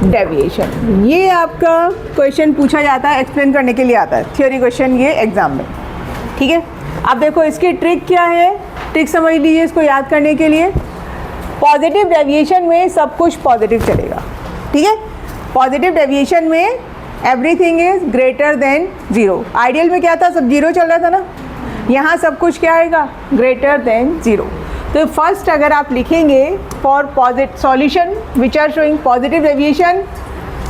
डेविएशन। ये आपका क्वेश्चन पूछा जाता है, एक्सप्लेन करने के लिए आता है, थ्योरी क्वेश्चन ये एग्जाम में, ठीक है। अब देखो इसकी ट्रिक क्या है, ट्रिक समझ लीजिए इसको याद करने के लिए। पॉजिटिव डेविएशन में सब कुछ पॉजिटिव चलेगा, ठीक है। पॉजिटिव डेविएशन में everything is greater than zero. Ideal में क्या था, सब जीरो चल रहा था ना, यहाँ सब कुछ क्या आएगा, ग्रेटर देन जीरो। तो फर्स्ट अगर आप लिखेंगे for positive solution which are showing positive deviation,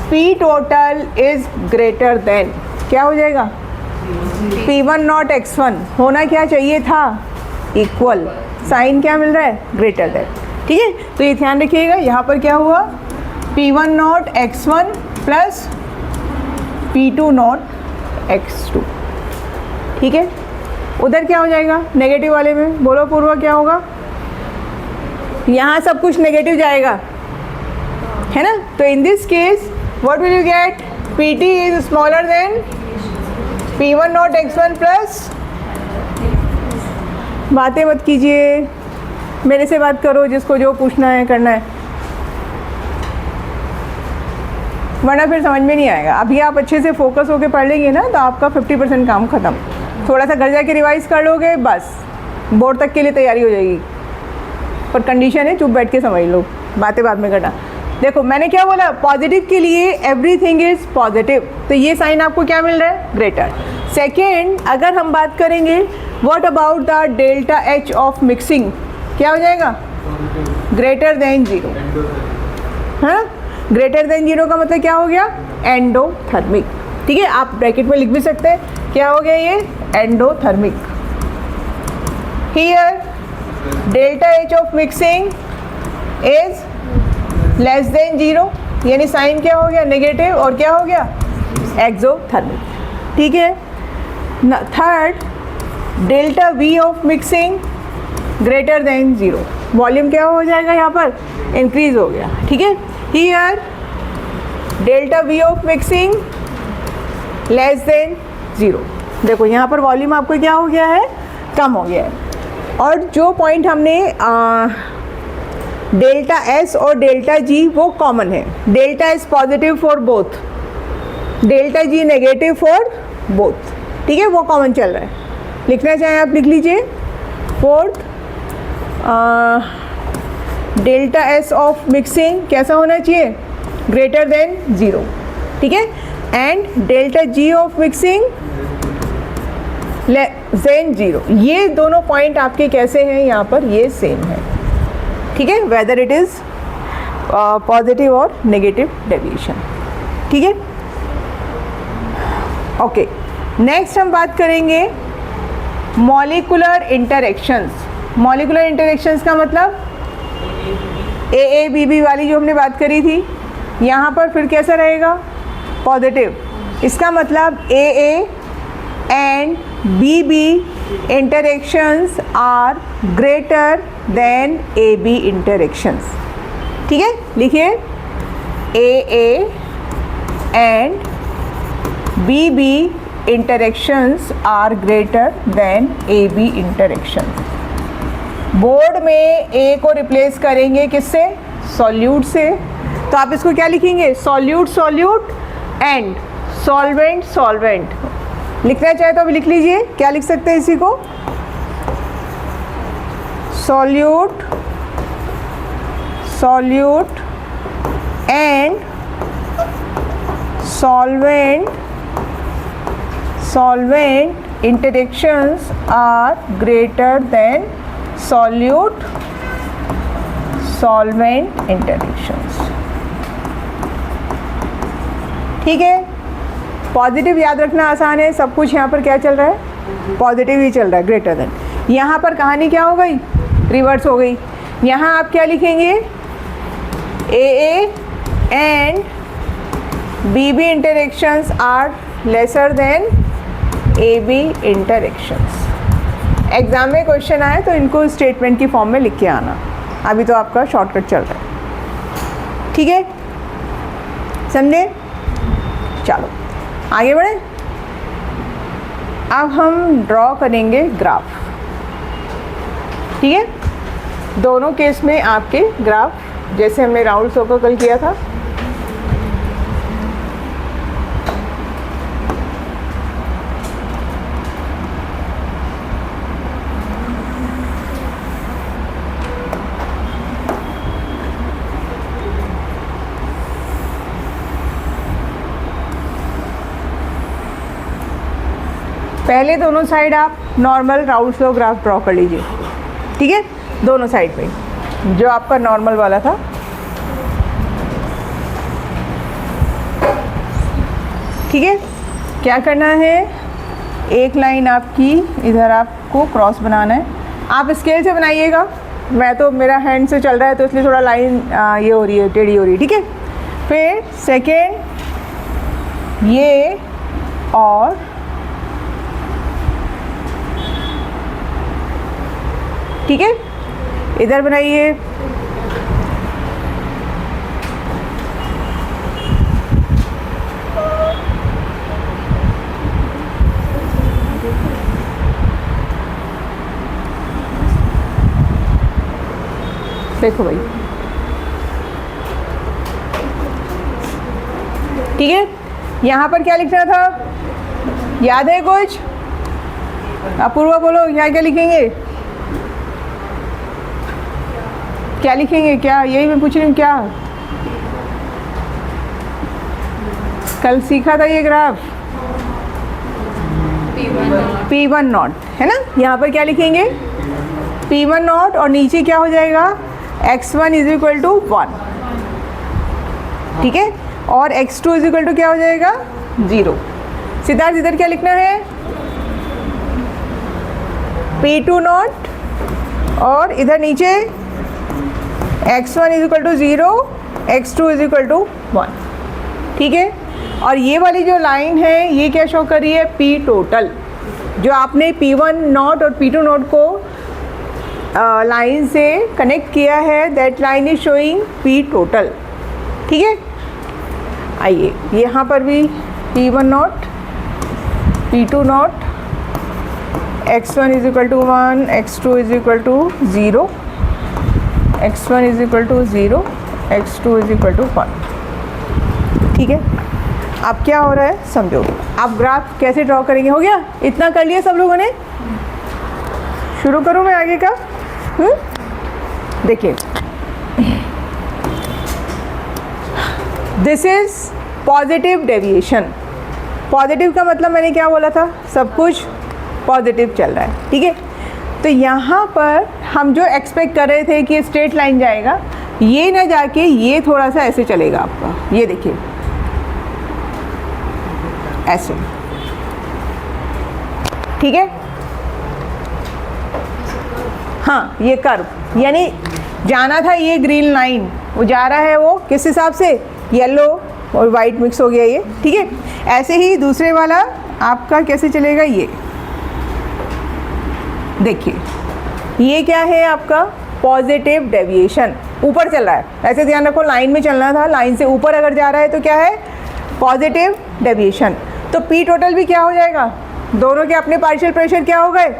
P total is greater than, क्या हो जाएगा, P1 नॉट X1 होना क्या चाहिए था, इक्वल, साइन क्या मिल रहा है, ग्रेटर देन, ठीक है। तो ये ध्यान रखिएगा, यहाँ पर क्या हुआ, P1 not X1 plus P2 not X2, ठीक है। उधर क्या हो जाएगा, नेगेटिव वाले में, बोलो पूर्वा क्या होगा, यहाँ सब कुछ नेगेटिव जाएगा, है ना। तो इन this case what will you get, PT is smaller than P1 not X1 plus, बातें मत कीजिए, मेरे से बात करो, जिसको जो पूछना है करना है, वरना फिर समझ में नहीं आएगा। अभी आप अच्छे से फोकस होकर पढ़ लेंगे ना, तो आपका 50% काम ख़त्म। थोड़ा सा घर जाके रिवाइज कर लोगे, बस बोर्ड तक के लिए तैयारी हो जाएगी। पर कंडीशन है चुप बैठ के समझ लो, बातें बाद में करना। देखो मैंने क्या बोला, पॉजिटिव के लिए एवरीथिंग इज पॉजिटिव, तो ये साइन आपको क्या मिल रहा है, ग्रेटर। सेकेंड, अगर हम बात करेंगे what about the delta H of mixing, क्या हो जाएगा, ग्रेटर देन जीरो, हाँ। ग्रेटर देन जीरो का मतलब क्या हो गया, एंडोथर्मिक, ठीक है। आप ब्रैकेट में लिख भी सकते हैं, क्या हो गया ये, endothermic. Here delta H of mixing is less than zero, यानी साइन क्या हो गया, नेगेटिव, और क्या हो गया, एक्सोथर्मिक, ठीक है। Third, delta V of mixing greater than zero, volume क्या हो जाएगा, यहाँ पर इंक्रीज हो गया, ठीक है। Here delta V of mixing less than zero, देखो यहाँ पर वॉल्यूम आपको क्या हो गया है, कम हो गया है। और जो पॉइंट हमने डेल्टा S और डेल्टा G वो कॉमन है, delta S positive for both, delta G negative for both, ठीक है, वो कॉमन चल रहा है। लिखना चाहें आप लिख लीजिए। Fourth, delta S of mixing कैसा होना चाहिए, ग्रेटर देन जीरो, ठीक है। And delta G of mixing than zero, ये दोनों पॉइंट आपके कैसे हैं, यहाँ पर ये सेम है, ठीक है, वेदर इट इज़ पॉजिटिव और नेगेटिव डेविएशन, ठीक है। ओके, नेक्स्ट हम बात करेंगे मॉलिक्यूलर इंटरेक्शंस। मॉलिक्यूलर इंटरेक्शंस का मतलब AABB वाली जो हमने बात करी थी, यहाँ पर फिर कैसा रहेगा, पॉजिटिव। इसका मतलब AA and BB interactions are greater than AB interactions, ठीक है। लिखिए AA and BB interactions are greater than AB interactions। Board में A को रिप्लेस करेंगे किससे, सॉल्यूट से, तो आप इसको क्या लिखेंगे, solute solute and solvent solvent. लिखना चाहे तो अभी लिख लीजिए, क्या लिख सकते हैं इसी को, solute and solvent interactions are greater than solute solvent interactions. ठीक है, पॉजिटिव याद रखना आसान है, सब कुछ यहाँ पर क्या चल रहा है, पॉजिटिव ही चल रहा है, ग्रेटर देन। यहाँ पर कहानी क्या हो गई, रिवर्स हो गई। यहाँ आप क्या लिखेंगे, A and BB interactions are lesser than AB interactions। Exam में क्वेश्चन आए तो इनको स्टेटमेंट की फॉर्म में लिख के आना। अभी तो आपका शॉर्टकट चल रहा है, ठीक है, समझे? चलो आगे बढ़े। अब हम ड्रॉ करेंगे ग्राफ, ठीक है। दोनों केस में आपके ग्राफ जैसे हमने राउंड सर्कल किया था, पहले दोनों साइड आप normal round slow graph draw कर लीजिए, ठीक है, दोनों साइड पे जो आपका नॉर्मल वाला था। ठीक है, क्या करना है, एक लाइन आपकी इधर आपको क्रॉस बनाना है। आप स्केल से बनाइएगा, मैं तो मेरा हैंड से चल रहा है तो इसलिए थोड़ा लाइन ये हो रही है, टेढ़ी हो रही है, ठीक है। फिर सेकेंड ये और ठीक है, इधर बनाइए। देखो भाई, ठीक है, यहाँ पर क्या लिखना था, याद है कुछ? अपूर्वा बोलो, यहाँ क्या लिखेंगे, क्या लिखेंगे, क्या, यही मैं पूछ रही हूँ, क्या कल सीखा था ये ग्राफ, P1 नॉट है ना। यहाँ पर क्या लिखेंगे, P1 नॉट और नीचे क्या हो जाएगा, x1 इज इक्वल टू 1, ठीक है, और x2 इज इक्वल टू क्या हो जाएगा 0। सिद्धार्थ इधर क्या लिखना है, P2 नॉट और इधर नीचे x1 is equal to 0, x2 is equal to 1, ठीक है। और ये वाली जो लाइन है ये क्या शो कर रही है, P टोटल। जो आपने P1 नॉट और P2 नॉट को लाइन से कनेक्ट किया है, that line is showing P total, ठीक है। आइए यहाँ पर भी P1 नॉट, P2 नॉट, x1 is equal to 1, x2 is equal to 0, x1 is equal to 0, x2 is equal to 1, ठीक है। अब क्या हो रहा है समझो, आप ग्राफ कैसे ड्रॉ करेंगे, हो गया, इतना कर लिया सब लोगों ने। शुरू करूँ मैं आगे का, देखिए, this is positive deviation. Positive का मतलब मैंने क्या बोला था, सब कुछ पॉजिटिव चल रहा है, ठीक है। तो यहाँ पर हम जो एक्सपेक्ट कर रहे थे कि स्ट्रेट लाइन जाएगा, ये ना जाके ये थोड़ा सा ऐसे चलेगा आपका, ये देखिए ऐसे, ठीक है। हाँ, ये कर्व यानी जाना था ये ग्रीन लाइन, वो जा रहा है वो किस हिसाब से, येलो और वाइट मिक्स हो गया ये, ठीक है। ऐसे ही दूसरे वाला आपका कैसे चलेगा, ये देखिए, ये क्या है आपका पॉजिटिव डेविएशन, ऊपर चल रहा है। ऐसे ध्यान रखो, लाइन में चलना था, लाइन से ऊपर अगर जा रहा है तो क्या है, पॉजिटिव डेविएशन। तो P टोटल भी क्या हो जाएगा, दोनों के अपने पार्शियल प्रेशर क्या हो गए,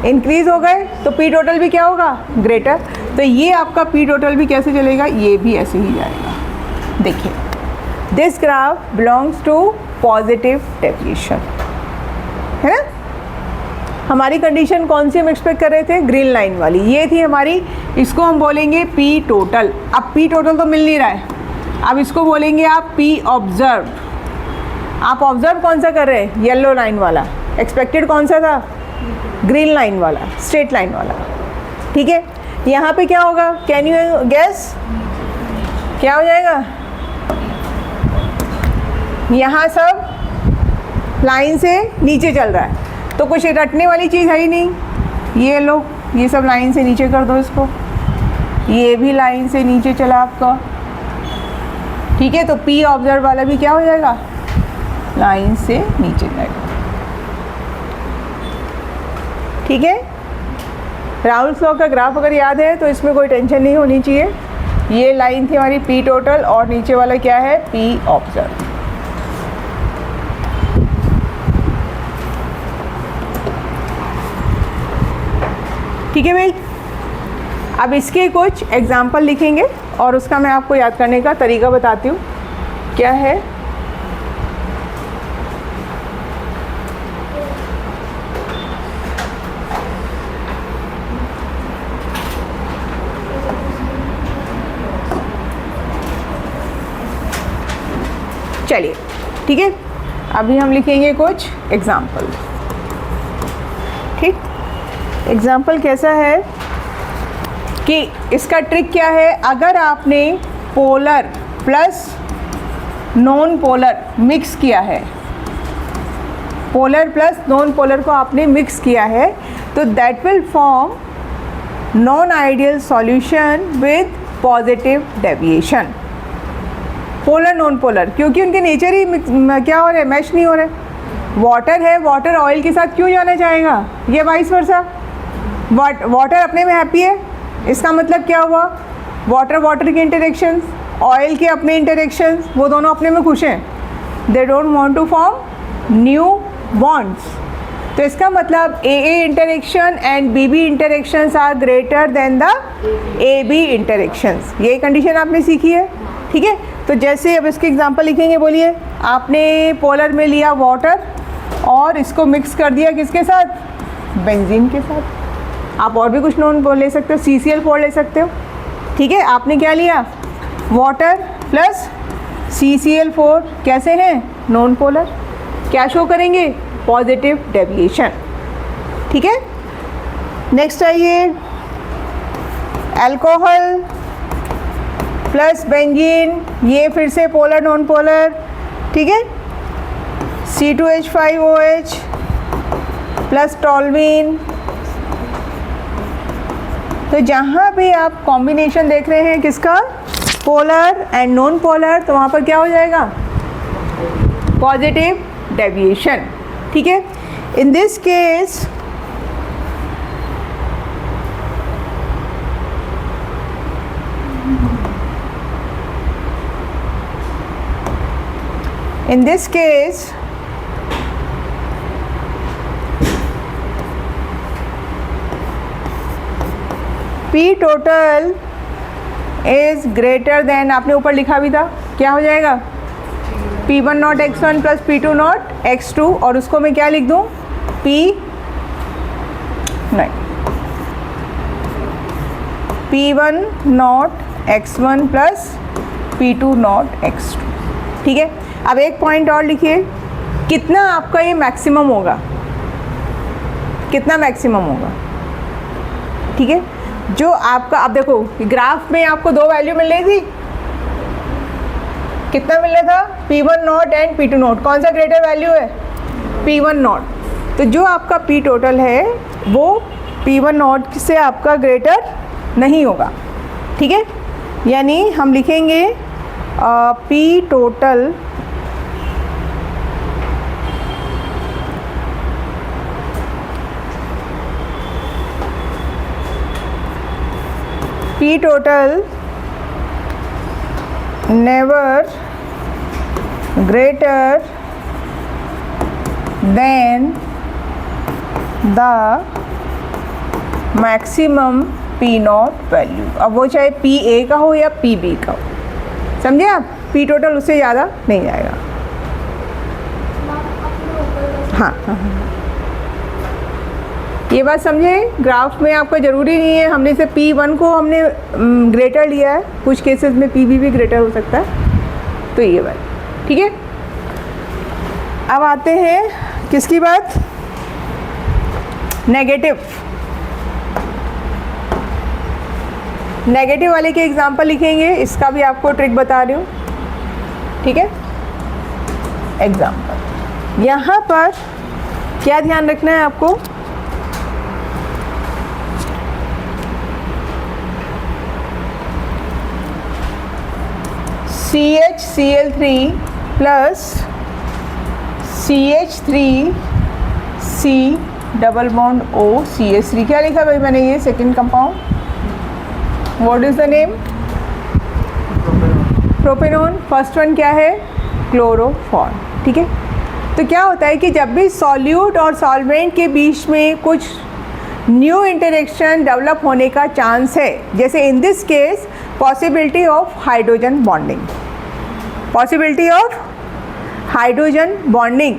इंक्रीज हो गए, तो P टोटल भी क्या होगा, ग्रेटर। तो ये आपका P टोटल भी कैसे चलेगा, ये भी ऐसे ही जाएगा। देखिए, this graph belongs to positive deviation, है ना। हमारी कंडीशन कौन सी हम एक्सपेक्ट कर रहे थे, ग्रीन लाइन वाली, ये थी हमारी। इसको हम बोलेंगे पी टोटल। अब पी टोटल तो मिल नहीं रहा है, अब इसको बोलेंगे आप पी ऑब्जर्व। आप ऑब्जर्व कौन सा कर रहे हैं, येलो लाइन वाला। एक्सपेक्टेड कौन सा था, ग्रीन लाइन वाला, स्ट्रेट लाइन वाला। ठीक है, यहाँ पे क्या होगा, कैन यू गेस क्या हो जाएगा। यहाँ सब लाइन से नीचे चल रहा है, तो कुछ रटने वाली चीज़ है ही नहीं। ये लो, ये सब लाइन से नीचे कर दो इसको, ये भी लाइन से नीचे चला आपका। ठीक है, तो पी ऑब्जर्व वाला भी क्या हो जाएगा, लाइन से नीचे जाएगा। ठीक है, राउल्स लॉ का ग्राफ अगर याद है तो इसमें कोई टेंशन नहीं होनी चाहिए। ये लाइन थी हमारी पी टोटल और नीचे वाला क्या है, पी ऑब्जर्व। ठीक है भाई, अब इसके कुछ एग्जाम्पल लिखेंगे और उसका मैं आपको याद करने का तरीका बताती हूँ क्या है। चलिए ठीक है, अभी हम लिखेंगे कुछ एग्जाम्पल। ठीक, एग्जाम्पल कैसा है कि इसका ट्रिक क्या है, अगर आपने polar plus non polar mix किया है, पोलर प्लस नॉन पोलर को आपने मिक्स किया है, तो that will form non ideal solution with positive deviation. Polar non polar, क्योंकि उनके नेचर ही क्या हो रहे हैं, मैच नहीं हो रहे। वाटर है, वाटर ऑयल के साथ क्यों जाना चाहेगा, ये वाइस वर्सा। वाटर अपने में हैप्पी है, इसका मतलब क्या हुआ, वाटर वाटर के इंटरेक्शंस, ऑयल के अपने इंटरेक्शंस, वो दोनों अपने में खुश हैं। They don't want to form new bonds. तो इसका मतलब AA interaction and BB interactions are greater than the AB interactions. ये कंडीशन आपने सीखी है। ठीक है, तो जैसे अब इसके एग्जांपल लिखेंगे, बोलिए। आपने पोलर में लिया वाटर और इसको मिक्स कर दिया किसके साथ, बेंजीन के साथ। आप और भी कुछ नॉन ले सकते हो, CCl4 ले सकते हो। ठीक है, आपने क्या लिया, वाटर प्लस CCl4, कैसे हैं, नॉन पोलर। क्या शो करेंगे, पॉजिटिव डेविएशन। ठीक है, नेक्स्ट आइए, अल्कोहल प्लस बेंजीन, ये फिर से पोलर नॉन पोलर। ठीक है, C2H5OH प्लस टॉल्वीन। तो जहाँ भी आप कॉम्बिनेशन देख रहे हैं किसका, पोलर एंड नॉन पोलर, तो वहाँ पर क्या हो जाएगा, पॉजिटिव डेविएशन। ठीक है, इन this case P total is greater then, आपने ऊपर लिखा भी था, क्या हो जाएगा, P1 not x1 plus P2 not x2, और उसको मैं क्या लिख दूँ, P1 not x1 plus P2 not x2। ठीक है, अब एक पॉइंट और लिखिए, कितना आपका ये मैक्सिमम होगा, कितना मैक्सिमम होगा। ठीक है, जो आपका, अब देखो ग्राफ में आपको दो वैल्यू मिल रही थी, कितना मिल रहा था, P1 not and P2 not, कौन सा ग्रेटर वैल्यू है, P1 नॉट। तो जो आपका P टोटल है वो P1 नॉट से आपका ग्रेटर नहीं होगा। ठीक है, यानी हम लिखेंगे P total never greater than the maximum P not value. अब वो चाहे PA का हो या PB का हो, समझे आप, P टोटल उससे ज़्यादा नहीं जाएगा। हाँ हाँ, ये बात समझे, ग्राफ में आपका ज़रूरी नहीं है हमने से P1 को हमने ग्रेटर लिया है, कुछ केसेस में PB भी ग्रेटर हो सकता है, तो ये बात ठीक है। अब आते हैं किसकी बात, नेगेटिव। नेगेटिव वाले के एग्जांपल लिखेंगे, इसका भी आपको ट्रिक बता रही हूँ, ठीक है। एग्जांपल यहाँ पर क्या ध्यान रखना है आपको, CHCl3 plus CH3C double bond O CH3, क्या लिखा भाई मैंने, ये second compound, what is the name, propanone. First one क्या है, क्लोरोफॉर्म, ठीक है। तो क्या होता है कि जब भी सॉल्यूट और सॉल्वेंट के बीच में कुछ न्यू इंटरेक्शन डेवलप होने का चांस है, जैसे इन this case possibility of hydrogen bonding, possibility of hydrogen bonding,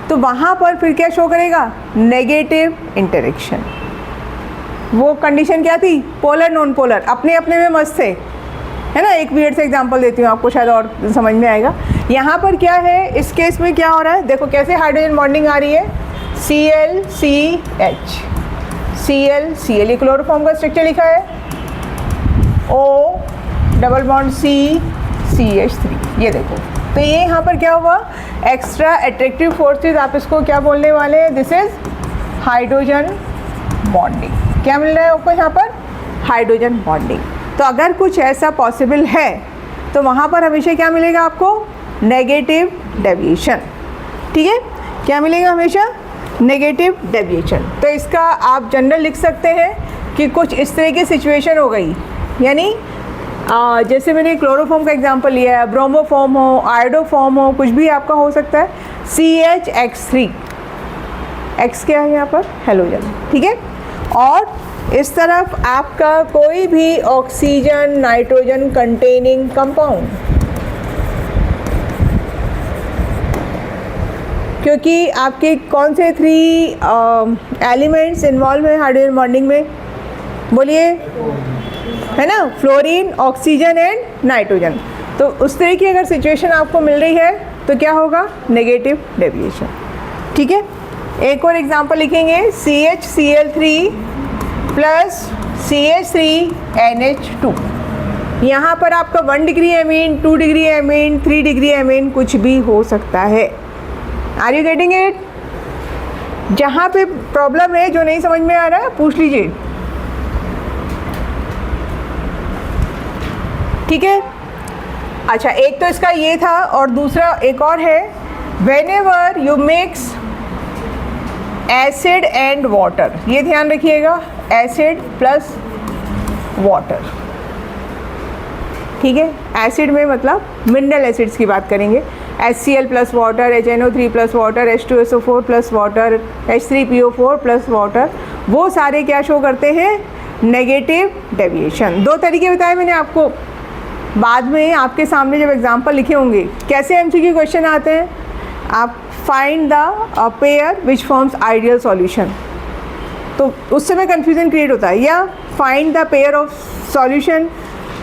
तो वहाँ पर फिर क्या शो करेगा, नेगेटिव इंटरेक्शन। वो कंडीशन क्या थी, पोलर नॉन पोलर, अपने अपने में मस्त थे, है ना। एक वियर्ड से एग्जांपल देती हूँ आपको, शायद और समझ में आएगा। यहाँ पर क्या है, इस केस में क्या हो रहा है, देखो कैसे हाइड्रोजन बॉन्डिंग आ रही है, ClCH, ClCl, ये क्लोरोफॉर्म का स्ट्रक्चर लिखा है, O डबल बॉन्ड CH3, ये देखो। तो ये यहाँ पर क्या हुआ, एक्स्ट्रा एट्रैक्टिव फोर्सेस, आप इसको क्या बोलने वाले हैं, दिस इज हाइड्रोजन बॉन्डिंग। क्या मिल रहा है आपको यहाँ पर, हाइड्रोजन बॉन्डिंग। तो अगर कुछ ऐसा पॉसिबल है तो वहाँ पर हमेशा क्या मिलेगा आपको, नेगेटिव डेविएशन, ठीक है। क्या मिलेगा हमेशा, नेगेटिव डेविएशन। तो इसका आप जनरल लिख सकते हैं कि कुछ इस तरह की सिचुएशन हो गई, यानी जैसे मैंने क्लोरोफॉर्म का एग्जांपल लिया है, ब्रोमोफॉर्म हो, आयोडोफॉर्म हो, कुछ भी आपका हो सकता है, CHX3, X क्या है यहाँ पर, हेलोजन, ठीक है। और इस तरफ आपका कोई भी ऑक्सीजन नाइट्रोजन कंटेनिंग कंपाउंड, क्योंकि आपके कौन से 3 एलिमेंट्स इन्वॉल्व हैं हाइड्रोजन बॉन्डिंग में, बोलिए, है ना, फ्लोरीन, ऑक्सीजन एंड नाइट्रोजन। तो उस तरह की अगर सिचुएशन आपको मिल रही है तो क्या होगा, नेगेटिव डेविएशन, ठीक है। एक और एग्जांपल लिखेंगे, CHCl3 प्लस CH3NH2। यहाँ पर आपका 1 degree amine, 2 degree amine, 3 degree amine कुछ भी हो सकता है। Are you getting it? जहाँ पे प्रॉब्लम है, जो नहीं समझ में आ रहा है पूछ लीजिए, ठीक है। अच्छा, एक तो इसका ये था, और दूसरा एक और है, whenever you mix acid and water, ये ध्यान रखिएगा, एसिड प्लस वाटर, ठीक है। एसिड में मतलब मिनरल एसिड्स की बात करेंगे, HCl plus water, HNO3 plus water, H2SO4 plus water, H3PO4 plus water, वो सारे क्या शो करते हैं, नेगेटिव डेविएशन। 2 तरीके बताए मैंने आपको, बाद में आपके सामने जब एग्जाम्पल लिखे होंगे, कैसे MCQ क्वेश्चन आते हैं, आप find the pair which forms ideal solution, तो उस समय कन्फ्यूजन क्रिएट होता है, या find the pair of solution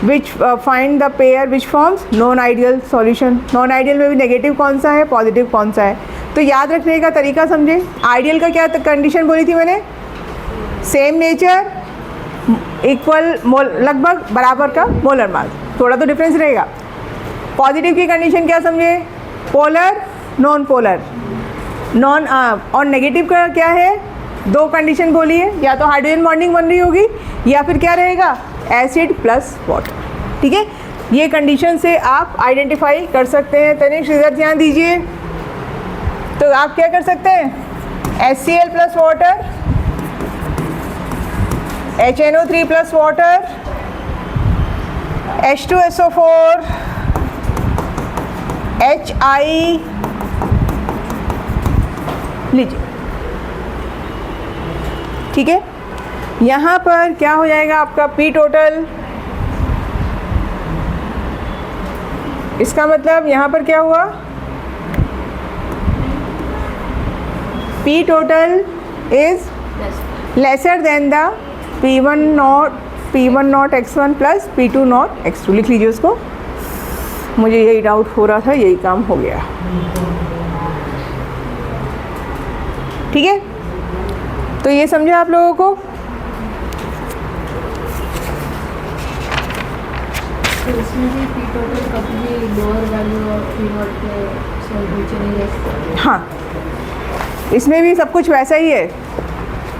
which find the pair which forms non ideal solution. Non ideal में भी नेगेटिव कौन सा है, पॉजिटिव कौन सा है, तो याद रखने का तरीका समझे। आइडियल का क्या कंडीशन बोली थी मैंने, सेम नेचर, इक्वल मोल, लगभग बराबर का मोलर मास, थोड़ा तो डिफरेंस रहेगा। पॉजिटिव की कंडीशन क्या समझे, पोलर, नॉन पोलर, नॉन, और नेगेटिव का क्या है, 2 कंडीशन बोली है, या तो हाइड्रोजन बॉन्डिंग बन रही होगी, या फिर क्या रहेगा, एसिड प्लस वाटर, ठीक है। ये कंडीशन से आप आइडेंटिफाई कर सकते हैं। तनिष्क इधर ध्यान दीजिए, तो आप क्या कर सकते हैं, HCl plus water, HNO3 plus water, H2SO4, HI लीजिए, ठीक है। यहाँ पर क्या हो जाएगा आपका P टोटल, इसका मतलब यहाँ पर क्या हुआ, P total is lesser than the P1 not x1 plus P2 not x2। लिख लीजिए उसको, मुझे यही डाउट हो रहा था, यही काम हो गया। ठीक है, तो ये समझे आप लोगों को। तो इसमें भी पी टोटल कभी लोअर वैल्यू और पी नॉट के नीचे नहीं रह सकता। हाँ, इसमें भी सब कुछ वैसा ही है।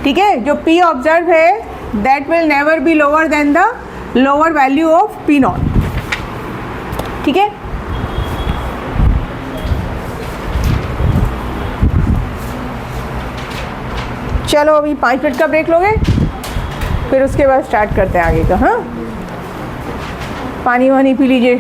ठीक है, जो P ऑब्जर्व है that will never be lower than the lower value of P not. ठीक है, चलो अभी 5 मिनट का ब्रेक लोगे, फिर उसके बाद स्टार्ट करते हैं आगे का। हाँ, पानी वानी पी लीजिए।